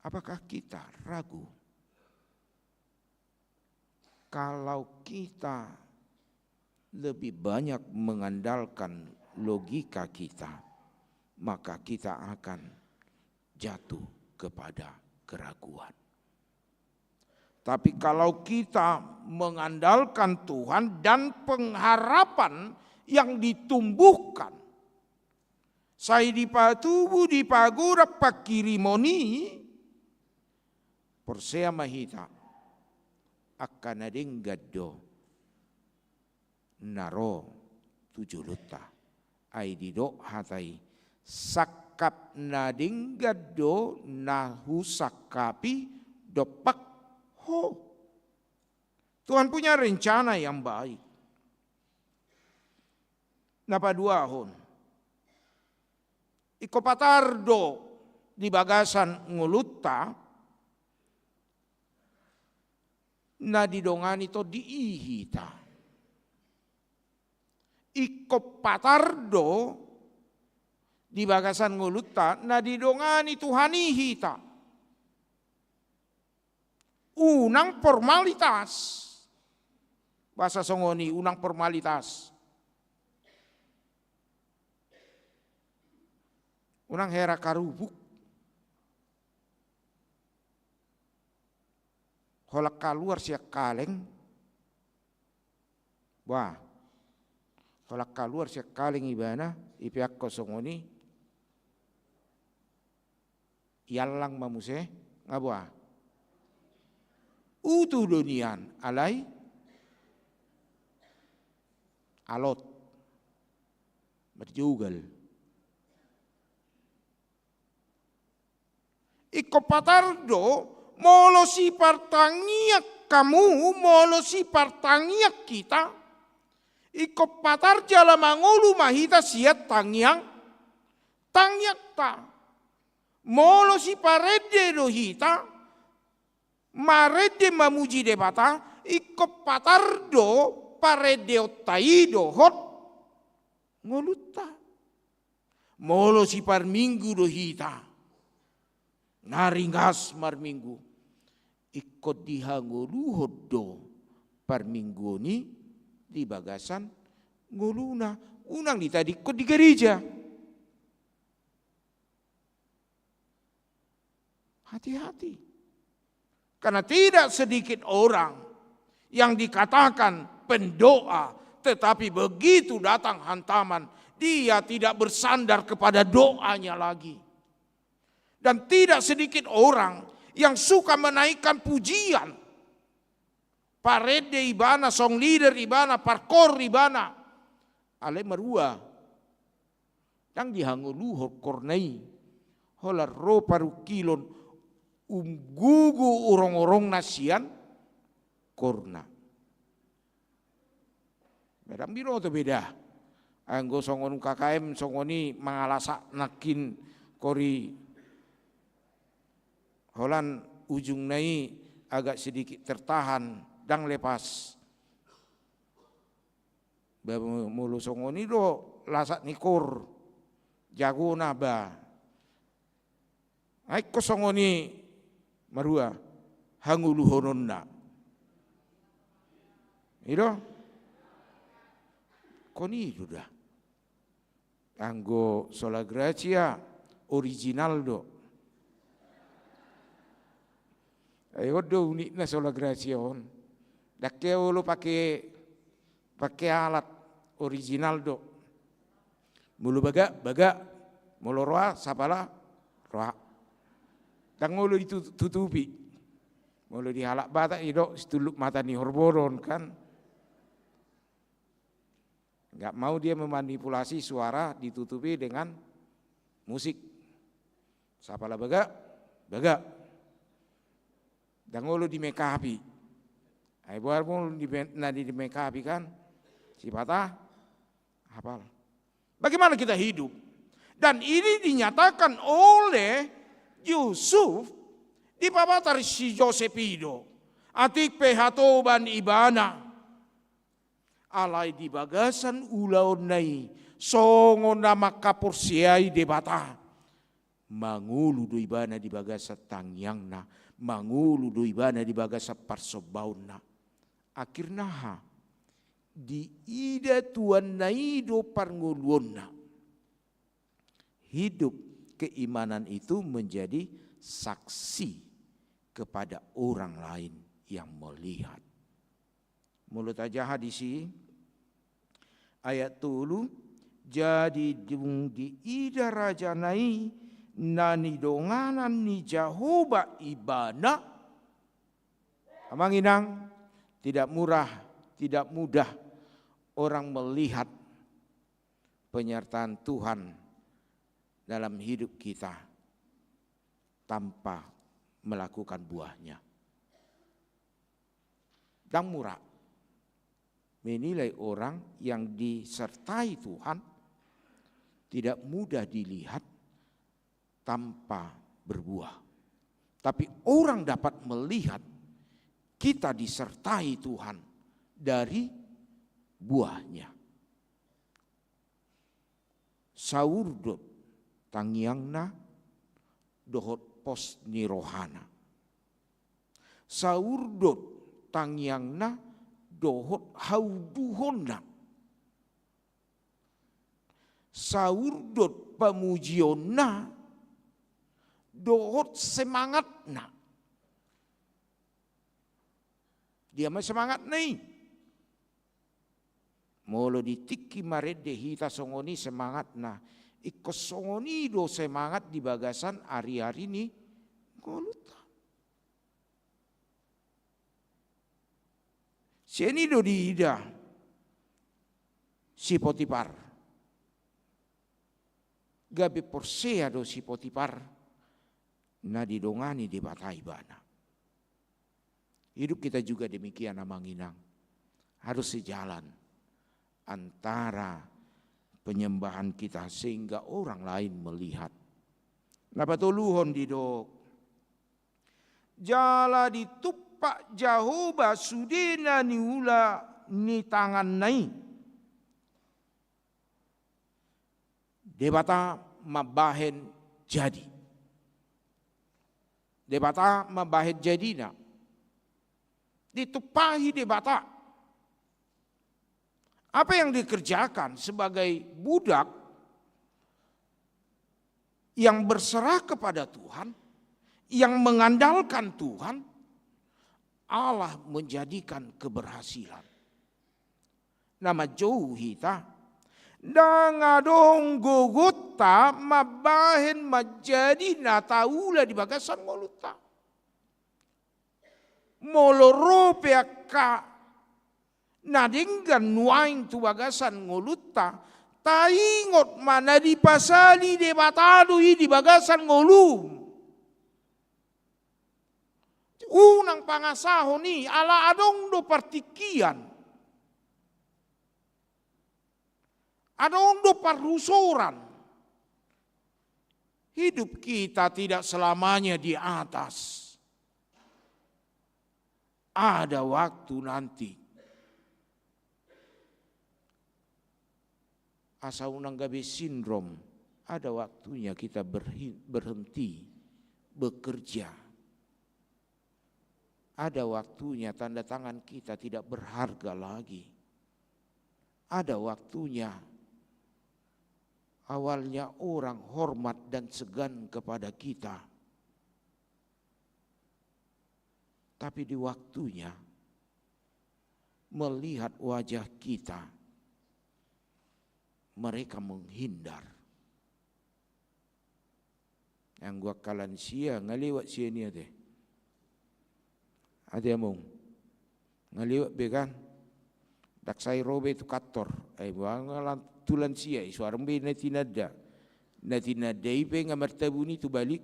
Apakah kita ragu? Kalau kita lebih banyak mengandalkan logika kita, maka kita akan jatuh kepada keraguan. Tapi kalau kita mengandalkan Tuhan dan pengharapan yang ditumbuhkan. Saya dipatubu dipagura pakirimoni. Porsea mahita. Akan ading gaddo. Naro 7 luta. Ay dido hatai. Sakap nading gaddo nahu sakapi dopak ho. Tuhan punya rencana yang baik. Napaduahon. Iko patardo di bagasan ngulutta na didongani to diihita. Iko patardo di bagasan ngulutta na didongani Tuhanihita. Unang formalitas. Bahasa Songoni unang formalitas. Unang hera karubuk. Holak kaluar siya kaleng. Wah. Holak kaluar siya kaleng ibana. Ipiak kosongoni. Yalang mamuse. Nga buah. Utu donian. Alay. Alot. Berjugal. Iko patardo molo si partangiak kamu, molo si partangiak kita. Iko patar jala mangulu mahita siat tangiang, tangiak ta. Molo si parede dohita, marede mamuji debata. Iko patardo parede otaido hot ngoluta. Molo si parminggu dohita. Naringas marminggu. Ikut dihanguluhod do parminggu ni di bagasan nguluna. Unang di tadi ikut di gereja. Hati-hati. Karena tidak sedikit orang yang dikatakan pendoa, tetapi begitu datang hantaman, dia tidak bersandar kepada doanya lagi. Dan tidak sedikit orang yang suka menaikkan pujian. Parede ibana, song leader ibana, parkor ibana. Ale marua. Yang dihanguluhor kornei. Hola ro parukilon gugu urong-urong nasian korna. Beda biro to beda. Anggo songon KKM songoni mangalasak nakin kori holan ujung nai agak sedikit tertahan dang lepas. Mulu songoni do lasak nikur jago naba. Aiko songoni marua hanguluhononna. Iro koni sudah. Anggo sola gracia original do. Ayo do uniknya sola gracia on. Dakeo lo pakai alat original do. Mulu baga, mulu roa sapala roa. Dan mulu ditutupi. Mulu dihalak batak itu setuluk mata ni horboron kan. Enggak mau dia memanipulasi suara ditutupi dengan musik. Sapala baga. Dan mulu di make upi. Ai buar mulu di make upi kan. Si patah hafal. Bagaimana kita hidup? Dan ini dinyatakan oleh Yusuf di papatar si Josepido. Atik pehatoban ibana. Alai di bagasan ulaon nai. Songo nama kapursiai debata. Mangulu do ibana di bagasa tangyangna. Mangulu do ibana di bagasa parsobauna. Akhirnya di ida tuan naido parnguluonna. Hidup keimanan itu menjadi saksi kepada orang lain yang melihat. Mulut aja hadisi ayat tulu jadi di ida raja nai nani donganan ni Jahoba ibana. Amanginang tidak mudah orang melihat penyertaan Tuhan dalam hidup kita tanpa melakukan buahnya. Dan murah menilai orang yang disertai Tuhan tidak mudah dilihat tanpa berbuah. Tapi orang dapat melihat kita disertai Tuhan dari buahnya. Saurdot tangyangna dohot pos nirohana. Saurdot tangyangna dohot hauduhonna. Saurdot pamujionna dohot semangatna. Dia mah semangat nih. Molo ditiki marede hita songoni semangatna. Ikos songoni do semangat di bagasan hari-hari ni goluta. Sini do diida si Potipar. Gabe porsea do si Potipar na didongani di batai bana. Hidup kita juga demikian amanginang. Harus sejalan antara penyembahan kita sehingga orang lain melihat. Napa tuluhon didok. Jala ditupak Jahoba sudena niula ni tangan nai. Debata mabahen jadi. Debata mabahen jadina. Ditupahi debata. Apa yang dikerjakan sebagai budak yang berserah kepada Tuhan, yang mengandalkan Tuhan, Allah menjadikan keberhasilan. Nama jauh hita, dangadong gugutta mabahen majadi nataula di bagasan ngoluta. Molorope akka nadinggan nuaing tu bagasan ngoluta, taingot mana di pasali de batado di bagasan ngolum. Unang pangasaho ni ala adong do partikian. Adong do parusuran. Hidup kita tidak selamanya di atas. Ada waktu nanti. Asa unang gabe sindrom. Ada waktunya kita berhenti bekerja. Ada waktunya tanda tangan kita tidak berharga lagi. Ada waktunya awalnya orang hormat dan segan kepada kita. Tapi di waktunya melihat wajah kita, mereka menghindar. Yang gua kalan sia ngaliwat sia ni ade. Ada yang ngaliwat bekan. Dak sai robe tu kator. Bangalan tulan sia suarang be natinada. Natinada ipe ngamartabuni tu balik.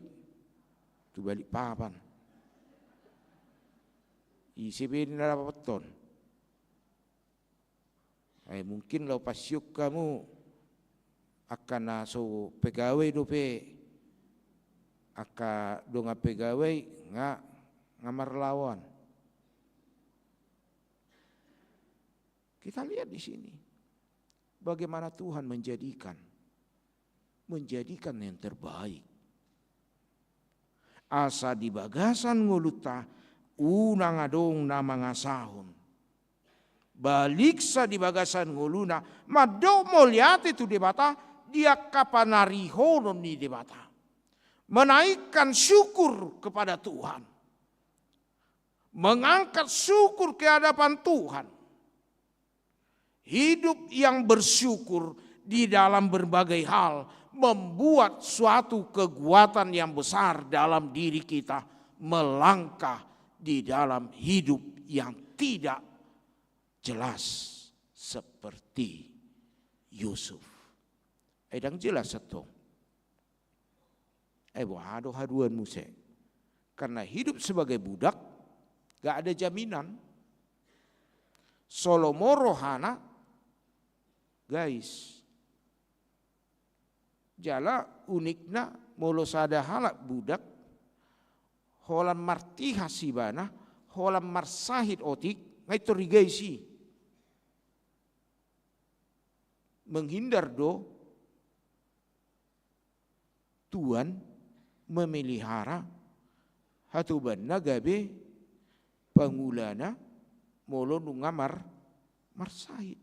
Tu balik papan. Isibe na paton. Mungkin lau pasyuk kamu akan naso pegawai dope. Aka donga pegawai ngamar lawan. Kita lihat di sini bagaimana Tuhan menjadikan yang terbaik. Asa di bagasan nguluta unang adong nama ngasahon. Balik sa di bagasan nguluna mado moliate tu debata dia kapanarihonon ni debata. Menaikkan syukur kepada Tuhan. Mengangkat syukur ke hadapan Tuhan. Hidup yang bersyukur di dalam berbagai hal membuat suatu kekuatan yang besar dalam diri kita melangkah di dalam hidup yang tidak jelas seperti Yusuf. Edang jelas satu. Waduh haduan Musa. Karena hidup sebagai budak gak ada jaminan. Solomo rohana guys. Jala unikna molo sada halak budak holan marti hasibana holan marsahid otik ngaitori gaisi. Menghindar do Tuhan memelihara hatuban nagabe pangulana molo nungamar marsahid.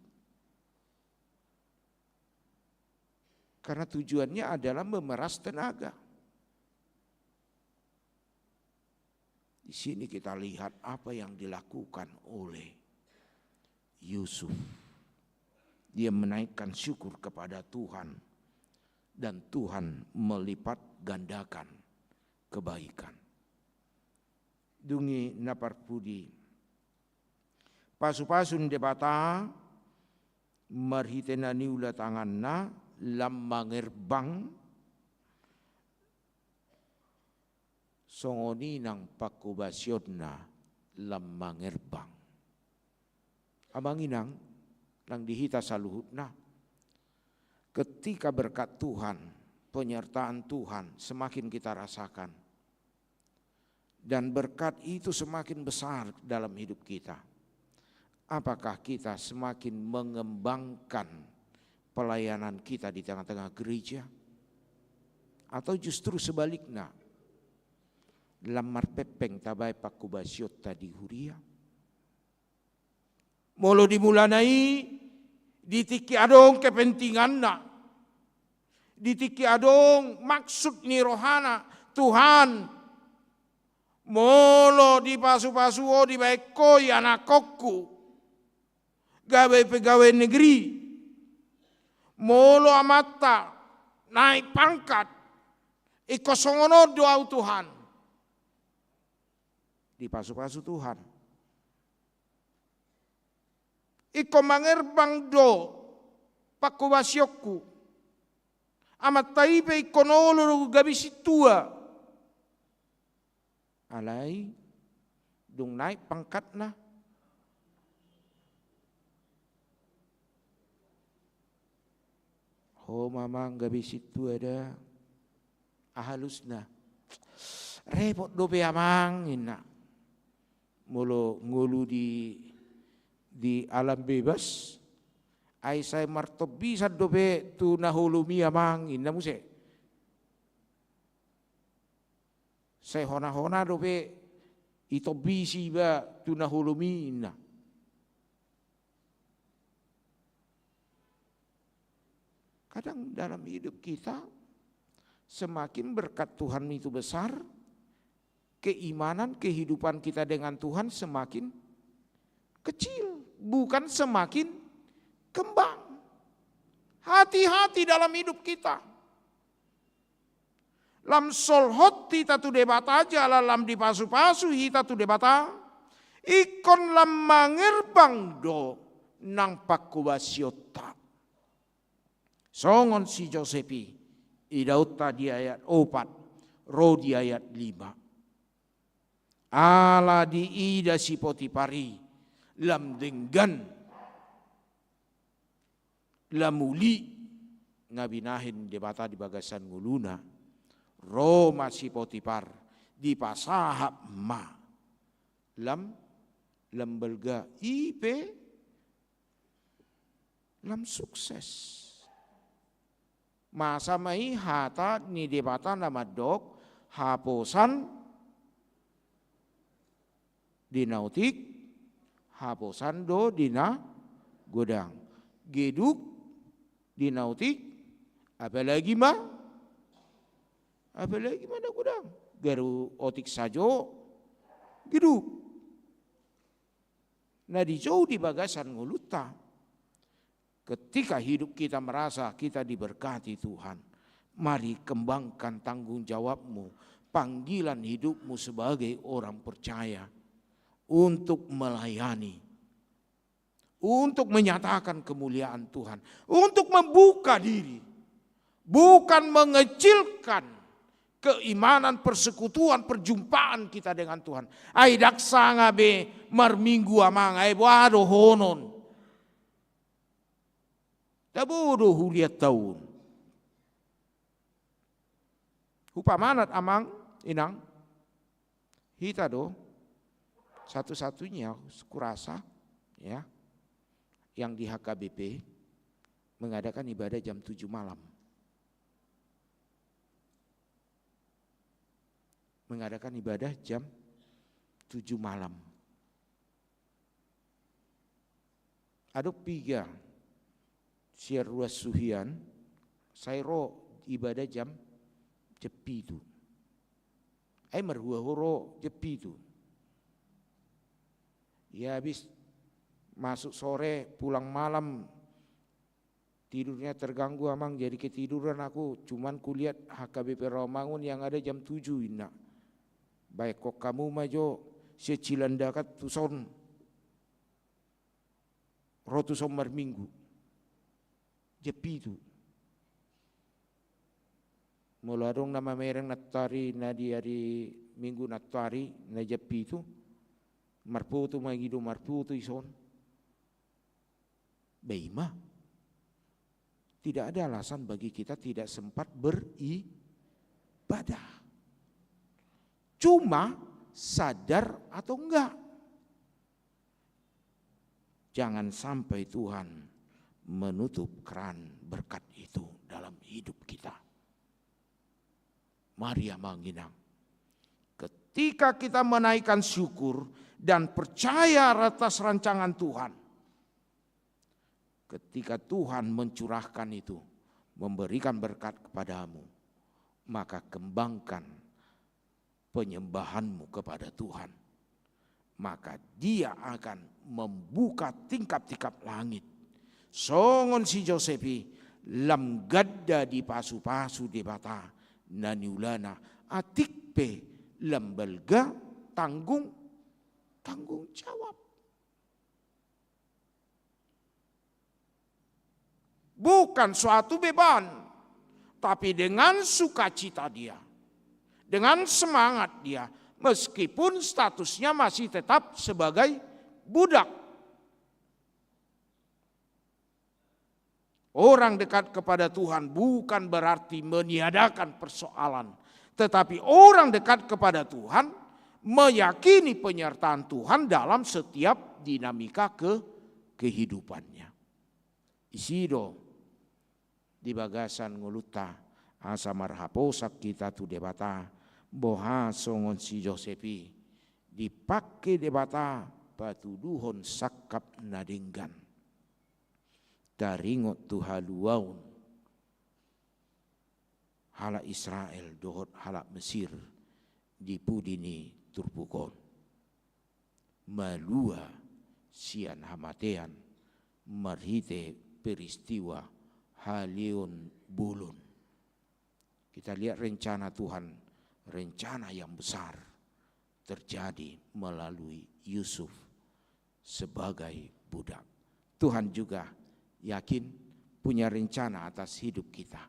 Karena tujuannya adalah memeras tenaga. Di sini kita lihat apa yang dilakukan oleh Yusuf. Dia menaikkan syukur kepada Tuhan. Dan Tuhan melipat gandakan kebaikan. Dungi naparpudi. Pasu-pasun debata marhitena niula tanganna lammangerbang songoni nang pakubasyodna lammangerbang. Abanginang nang dihita saluhutna. Ketika berkat Tuhan, penyertaan Tuhan semakin kita rasakan. Dan berkat itu semakin besar dalam hidup kita. Apakah kita semakin mengembangkan pelayanan kita di tengah-tengah gereja? Atau justru sebaliknya, lamar pepeng tabai pakubasyot tadi huria? Molo dimulanai, ditiki adong kepentingan na. Ditiki adong maksud ni rohana Tuhan Molo di pasu-pasu o di baikoi anak kokku. Gawe pegawai negeri. Molo amata naik pangkat. Ikosongono doa Tuhan. Di pasu-pasu Tuhan. Iko mangerbang do pakuwasyokku. Amat taipe ikonolo gabisi tua. Alai dung naik pangkat na. Oh mamang gabisi tua ada. Ahalus na. Repot dope amang ina. Mulu ngulu di alam bebas. Ai saya martob bisa dobe tu nahulumi amang inna muse. Saya hona dobe ito bisi ba tu nahulumi inna. Kadang dalam hidup kita semakin berkat Tuhan itu besar, keimanan kehidupan kita dengan Tuhan semakin kecil, bukan semakin kembang. Hati-hati dalam hidup kita. Lam solhot hita tu debata aja lam di pasu-pasu hita tu debata. Ikon lam mangerbang do nang pakubasiota. Songon si Josepi idauta di ayat 4, ro di ayat 5. Ala di ida si Potipari lam denggan lamuli ngabinahin debata di bagasan nguluna Roma si Potipar di pasahap ma lam belga ipe lam sukses masa mai hata ni debata nama dok haposan di nautik haposan do dina godang geduk di nautik apalagi mana godang garu otik sajo geduk nah di jauh di bagasan nguluta ketika hidup kita merasa kita diberkati Tuhan, mari kembangkan tanggung jawabmu, panggilan hidupmu sebagai orang percaya untuk melayani, untuk menyatakan kemuliaan Tuhan, untuk membuka diri, bukan mengecilkan keimanan, persekutuan, perjumpaan kita dengan Tuhan. Ai daksa ngabe marminggu amang ai wado honon. Tabodo huliat tahun. Hupamanat amang inang hita do satu-satunya kurasa ya yang di HKBP mengadakan ibadah jam 7 malam. Mengadakan ibadah jam 7 malam. Ada 3 siar ruas suhian, saya ro ibadah jam jepi itu. Ai merhua horo jepi itu. Ya habis masuk sore pulang malam tidurnya terganggu amang jadi ketiduran aku cuman kulihat HKBP Rawamangun yang ada jam 7 inna. Baik kok kamu majo secilandakat tuson rotuson marminggu. Jepi itu. Mularong nama mereng natari na di hari minggu natari na jepi itu. Marpu tu magido marpu tu ison. Beima. Tidak ada alasan bagi kita tidak sempat beribadah. Cuma sadar atau enggak. Jangan sampai Tuhan menutup keran berkat itu dalam hidup kita. Mari manginang. Ketika kita menaikkan syukur dan percaya atas rancangan Tuhan. Ketika Tuhan mencurahkan itu, memberikan berkat kepadamu, maka kembangkan penyembahanmu kepada Tuhan, maka Dia akan membuka tingkap-tingkap langit. Songon si Josepi lam gadda di pasu-pasu di bata naniulana atikpe lam belga tanggung jawab. Bukan suatu beban, tapi dengan sukacita dia, dengan semangat dia, meskipun statusnya masih tetap sebagai budak. Orang dekat kepada Tuhan bukan berarti meniadakan persoalan, tetapi orang dekat kepada Tuhan meyakini penyertaan Tuhan dalam setiap dinamika kehidupannya. Isido di bagasan nguluta asa marhaposak kita tu debata boha songon si Josepi dipakai debata patuduhon sakap nadinggan daringot tu haluaun hala Israel dohot hala Mesir dipudini turpukon malua sian hamatean marhite peristiwa haliun bulun. Kita lihat rencana Tuhan, rencana yang besar terjadi melalui Yusuf sebagai budak. Tuhan juga yakin punya rencana atas hidup kita.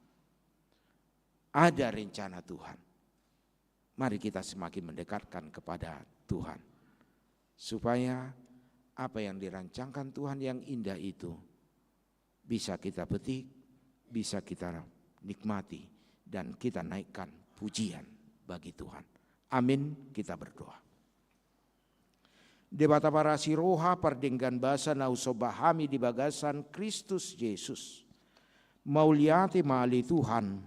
Ada rencana Tuhan. Mari kita semakin mendekatkan kepada Tuhan. Supaya apa yang dirancangkan Tuhan yang indah itu bisa kita petik, bisa kita nikmati, dan kita naikkan pujian bagi Tuhan. Amin, kita berdoa. Debata para siroha pardenggan basa nausobahami di bagasan Kristus Yesus. Mauliati mali Tuhan,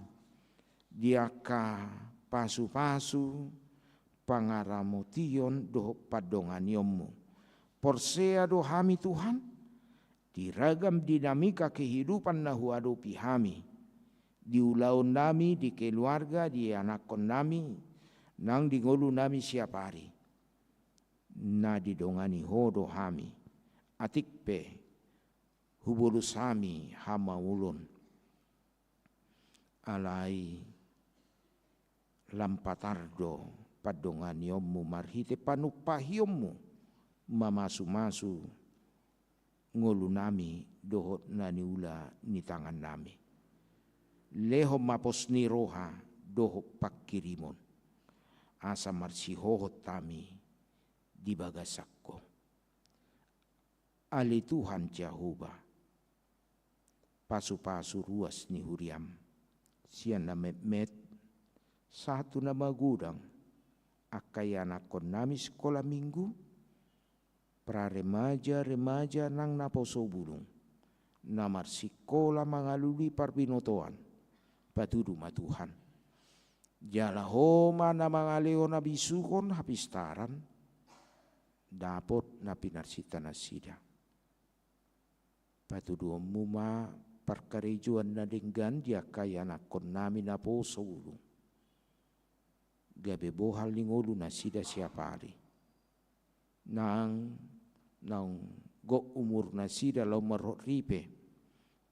diaka pasu-pasu pangaramotion doh padonganyomu. Porsea dohami Tuhan, di ragam dinamika kehidupan nahu adopi hami, di ulaun nami, di keluarga, di anakon nami, nang di ngolu nami siap hari, na didongani hodo hami, atikpe hubulus hami hama ulun, alai lampatardo padonganyomu marhite panupahyomu, mamasu-masu ngulu nami dohot naniula ni tangan nami. Leho mapos ni roha dohot pakirimon. Asa marsihohot tami di bagasakko. Ali Tuhan Jehovah. Pasu-pasu ruas ni huriam. Sian na met satu nama gudang. Akayanakon nami sekolah minggu. Pra remaja nang naposo bulung, namar sikola mangaluli parbinotoan, patudu matuhan. Jala homa na mangaleo na bisukon hapistaran, dapot na pinarsita nasida. Patudu muma parkarejuan na denggan dia kaya nakon nami naposo bulung. Gabe bohal lingolu nasida siapa hari. Nang go umur nasida lau merripe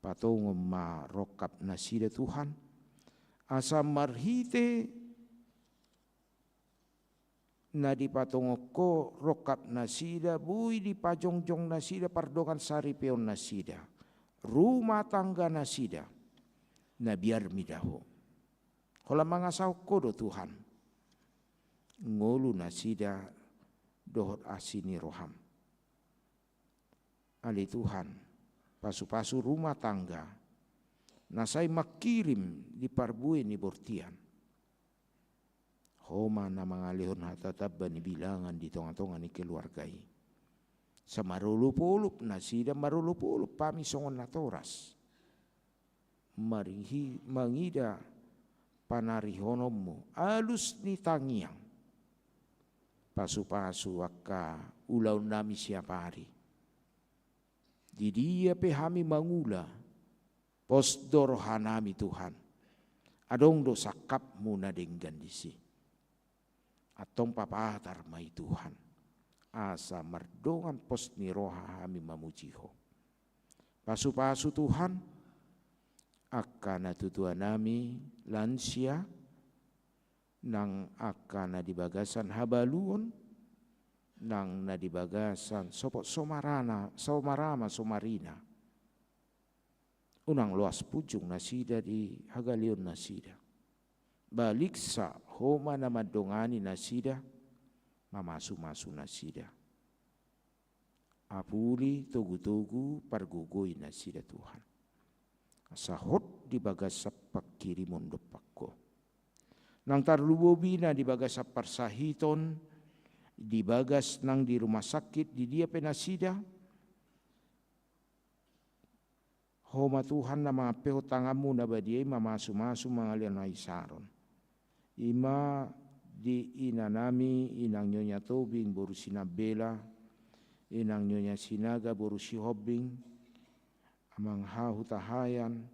patong marokap nasida Tuhan asa marhite na di patong ko rokap nasida bui di pajongjong nasida pardongan saripeon nasida rumah tangga nasida na biar midaho hola mangasau kodo Tuhan ngolu nasida dohot asini roham. Ali Tuhan, pasu-pasu rumah tangga, nasai makirim di parbui ni bortian. Homa na mangalihon hatatab ni bilangan di tonga-tonga ni keluargai. Samarulup-ulup nasida marulup-ulup pami songon natoras. Marihi mangida panarihonomu alus ni tangiang. Pasu-pasu waka ulau nami siapa hari. Di dia pehami mangula posdor hanami Tuhan. Adong do sakap muna denggan disi. atong papatar mai Tuhan. Asa mardongan pos ni roha kami mamujiho. Pasu-pasu Tuhan, akan natutuan nami lansia, nang akan na dibagasan habaluon, nang na dibagasan sopot somarama somarina. Unang luas pujung nasida di hagalion nasida. Balik sa homa na madongani nasida, mamasu-masu nasida. Apuli tugu-tugu pargugoy nasida Tuhan. Sahot di bagas sa pagkirimon dopakko. Nang tarlubobi na di bagas sa parsahiton, di bagas nang di rumah sakit di dia penasida, homa Tuhan na mga peho tangamu na badiyay mamasu-masu mga lianay saron. Ima di inanami inang nyonya Tobing boru sinabela, inang nyonya Sinaga boru si Hobing, amang hahutahayan,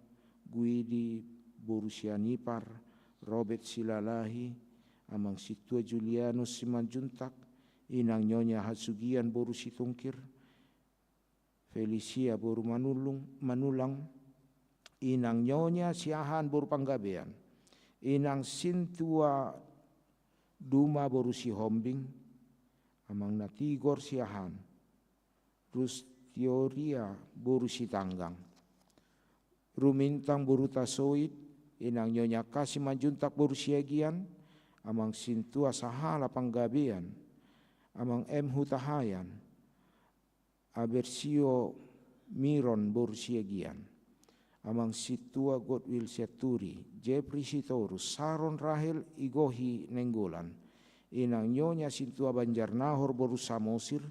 Guidi boru si Anipar, Robert Silalahi, amang si Tua Julianus Simanjuntak, inang nyonya Hasugian boru si Tungkir, Felicia boru manulang, inang nyonya siahan boru panggabean, inang Sintua Duma boru si Hombing, amang natigor siahan, Rustioria boru si Tanggang, Rumintang boru tasoid, inang nyonya Kasih Manjuntak boru si Agian, amang Sintua sahala panggabean, amang M Hutahayan, Abersio Miron Borsiagian, amang Situa Godwill Seturi, Jeffrey Sitorus, Saron Rahel Igohi Nenggolan, inang nyonya Sintua Banjarnahor boru Samosir,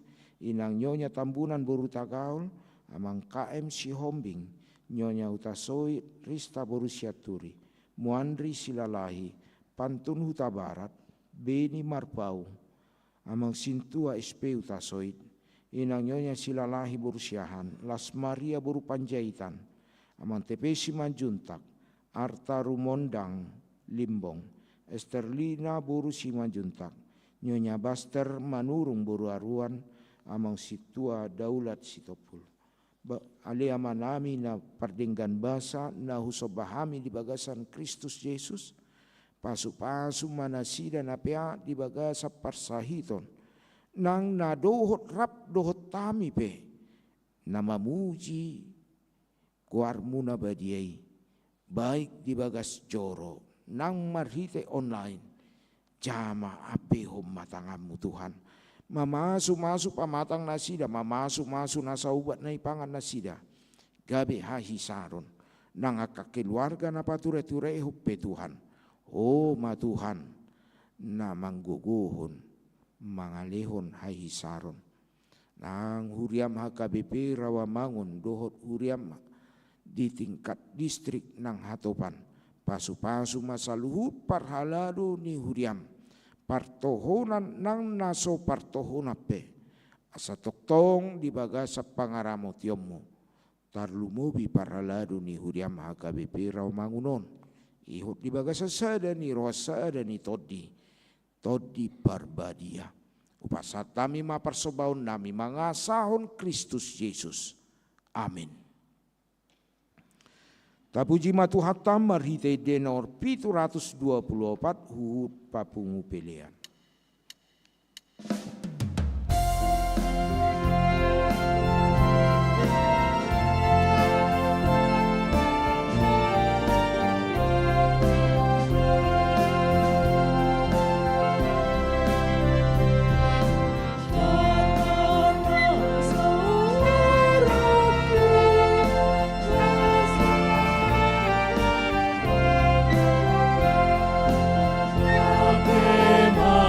inang nyonya Tambunan boru Tagaul, amang KM si Hombing, nyonya Utasoi Rista boru Siaturi, Muandri Silalahi, Pantun Huta Barat, Beni Marpau, amang Sintua SP Utasoid, inang nyonya Silalahi boru Siahan, Las Maria boru Panjaitan, amang Tepesi Manjuntak, Arta Rumondang Limbong, Esterlina boru Simanjuntak, nyonya Baster Manurung boru Aruan, amang Situa Daulat Sitopul. Alea manami na pardinggan basa na husobahami di bagasan Kristus Yesus, pasu-pasu manasida na pea di bagasa parsahiton, nang nadohot rap dohot tami pe, na mamuji kuarmu na badiyay, baik di bagas joro, nang marhite online, jama apehom matangamu Tuhan, mamasu-masu pamatang nasida, mamasu-masu nasa ubat na ipangan nasida, gabi hahisaron, nang akakeluarga na pature-ture hupe Tuhan, oh ma Tuhan, na mangguguhon, mangalehon hahisaron, nang huriam HKBP Rawamangun, dohot huriam di tingkat distrik nang hatopan, pasu-pasu masaluhut parhalado ni huriam, partohonan nang naso partohonape, asa toktong di bagasa pangaramo tiommo, tarlumubi parhalado ni huriam HKBP Rawamangunon, ihut di bagasa sada ni rosa sada ni todi parbadia, upasatami maparsobaon nami mangasahon Kristus Yesus, amin. Tapuji matuhatam marhite denor 724 huhut papungu pelean. Ave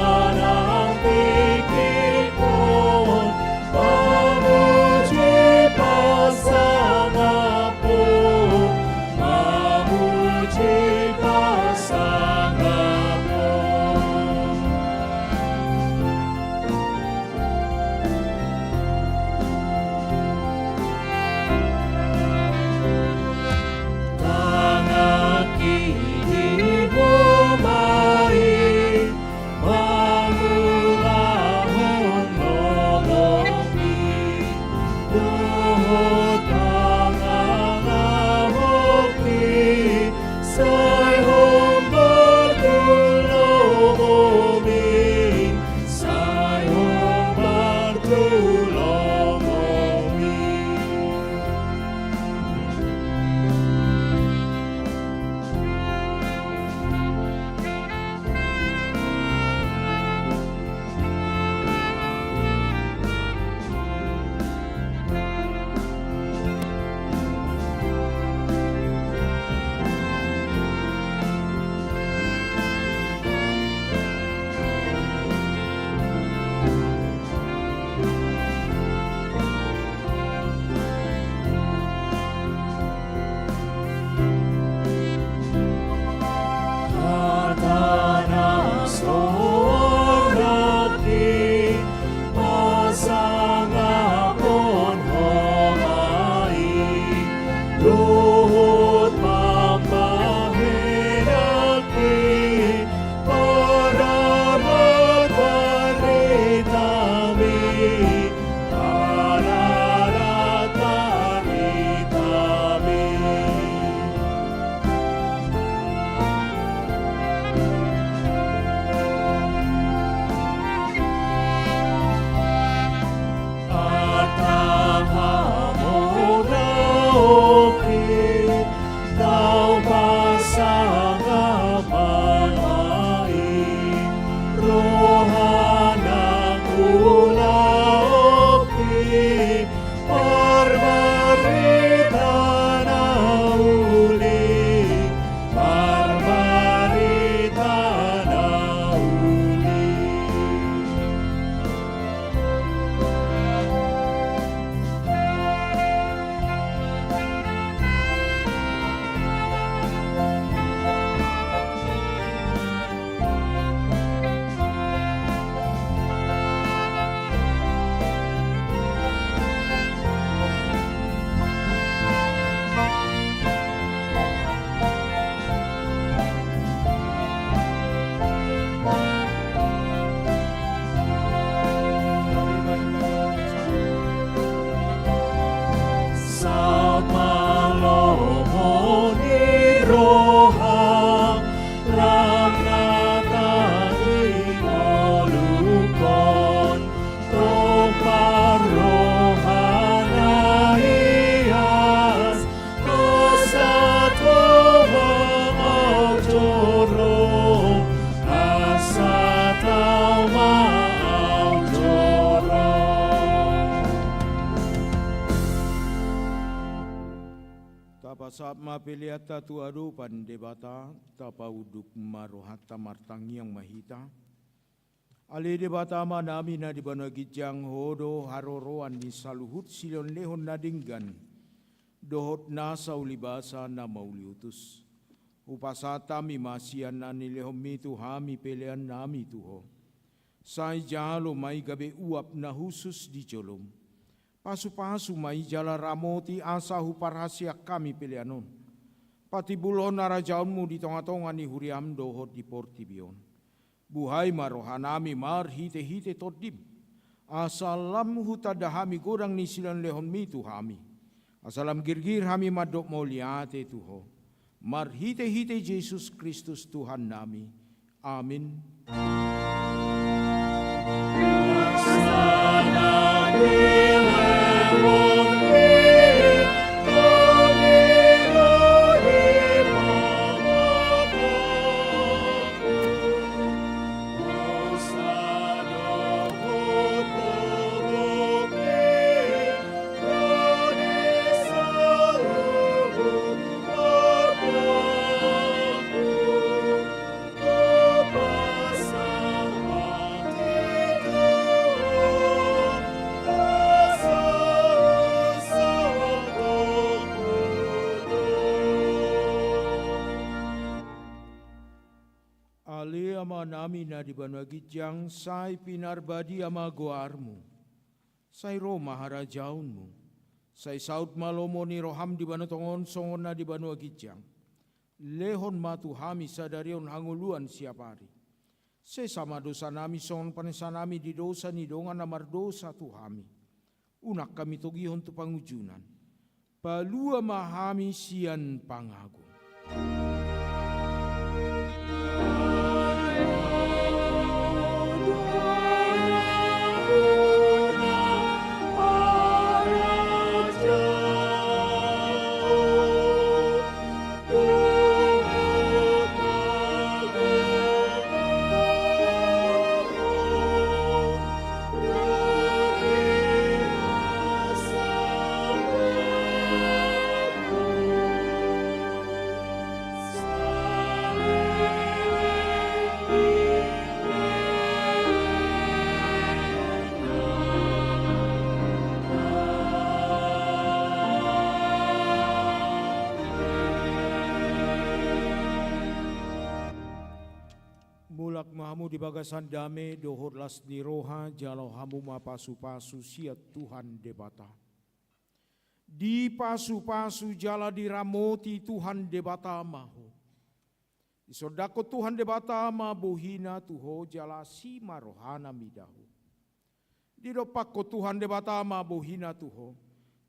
Saat mapeliata tu adu pandebata tapauduk marohata martangi yang mahita. Ali debata manami na di bana gijang hodo haroroan ni saluhut silon lehon nadinggan. Dohot na saulibasa na mauliutus. Upasata mi masian na nilehom mitu hami pelean nami tuho. Sai jalo mai gabe uap na husus di jolom. Pasu-pasu mai jala ramoti asa huparhasia kami peleanon. Pati bulon narajaunmu di tonga-tonga ni huriam dohot di portibion. Buhai marohanami mar hite-hite todim. Asalam hutadahami godang ni silan lehon mitu hami. Asalam girgir hami madok moliate tuho. Mar hite-hite Yesus Kristus Tuhan nami. Amin. Nami na di banwa gijang say pinarbadi ama goarmu. Say Roma harajaunmu. Say saud malomo ni roham di banwa tongon songon na di banwa gijang. Lehon matu hami sadarion hanguluan siapari. Say sama dosa nami songon panesanami di dosa ni dongan amar dosa tu hami. Unak kami togihon tu pangujunan. Palua mahami sian pangagung. Mahamu di bagasan dame dohor las di roha jalo hamu ma pasu-pasu siat Tuhan debata. Di pasu-pasu jala di ramoti Tuhan debata mahu. Isodako Tuhan debata ma bohina tuho jala si marohana midahu. Di dopako Tuhan debata ma bohina tuho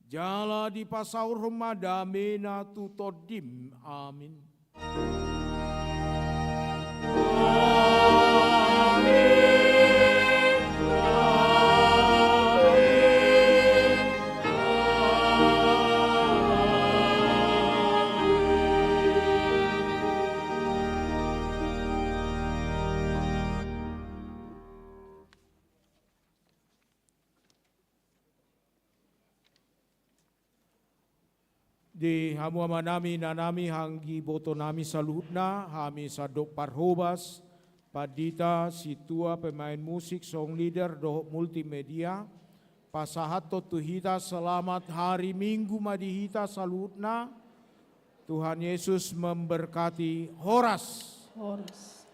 jala di pasaur rumah dame na tu todim. Amin. Di hamu nami nanami hanggi boto nami saluhutna hami sadok parhobas padita situa pemain musik song leader dohok multimedia pasahato tuhita selamat hari Minggu madihita saluhutna Tuhan Yesus memberkati. Horas. Horas.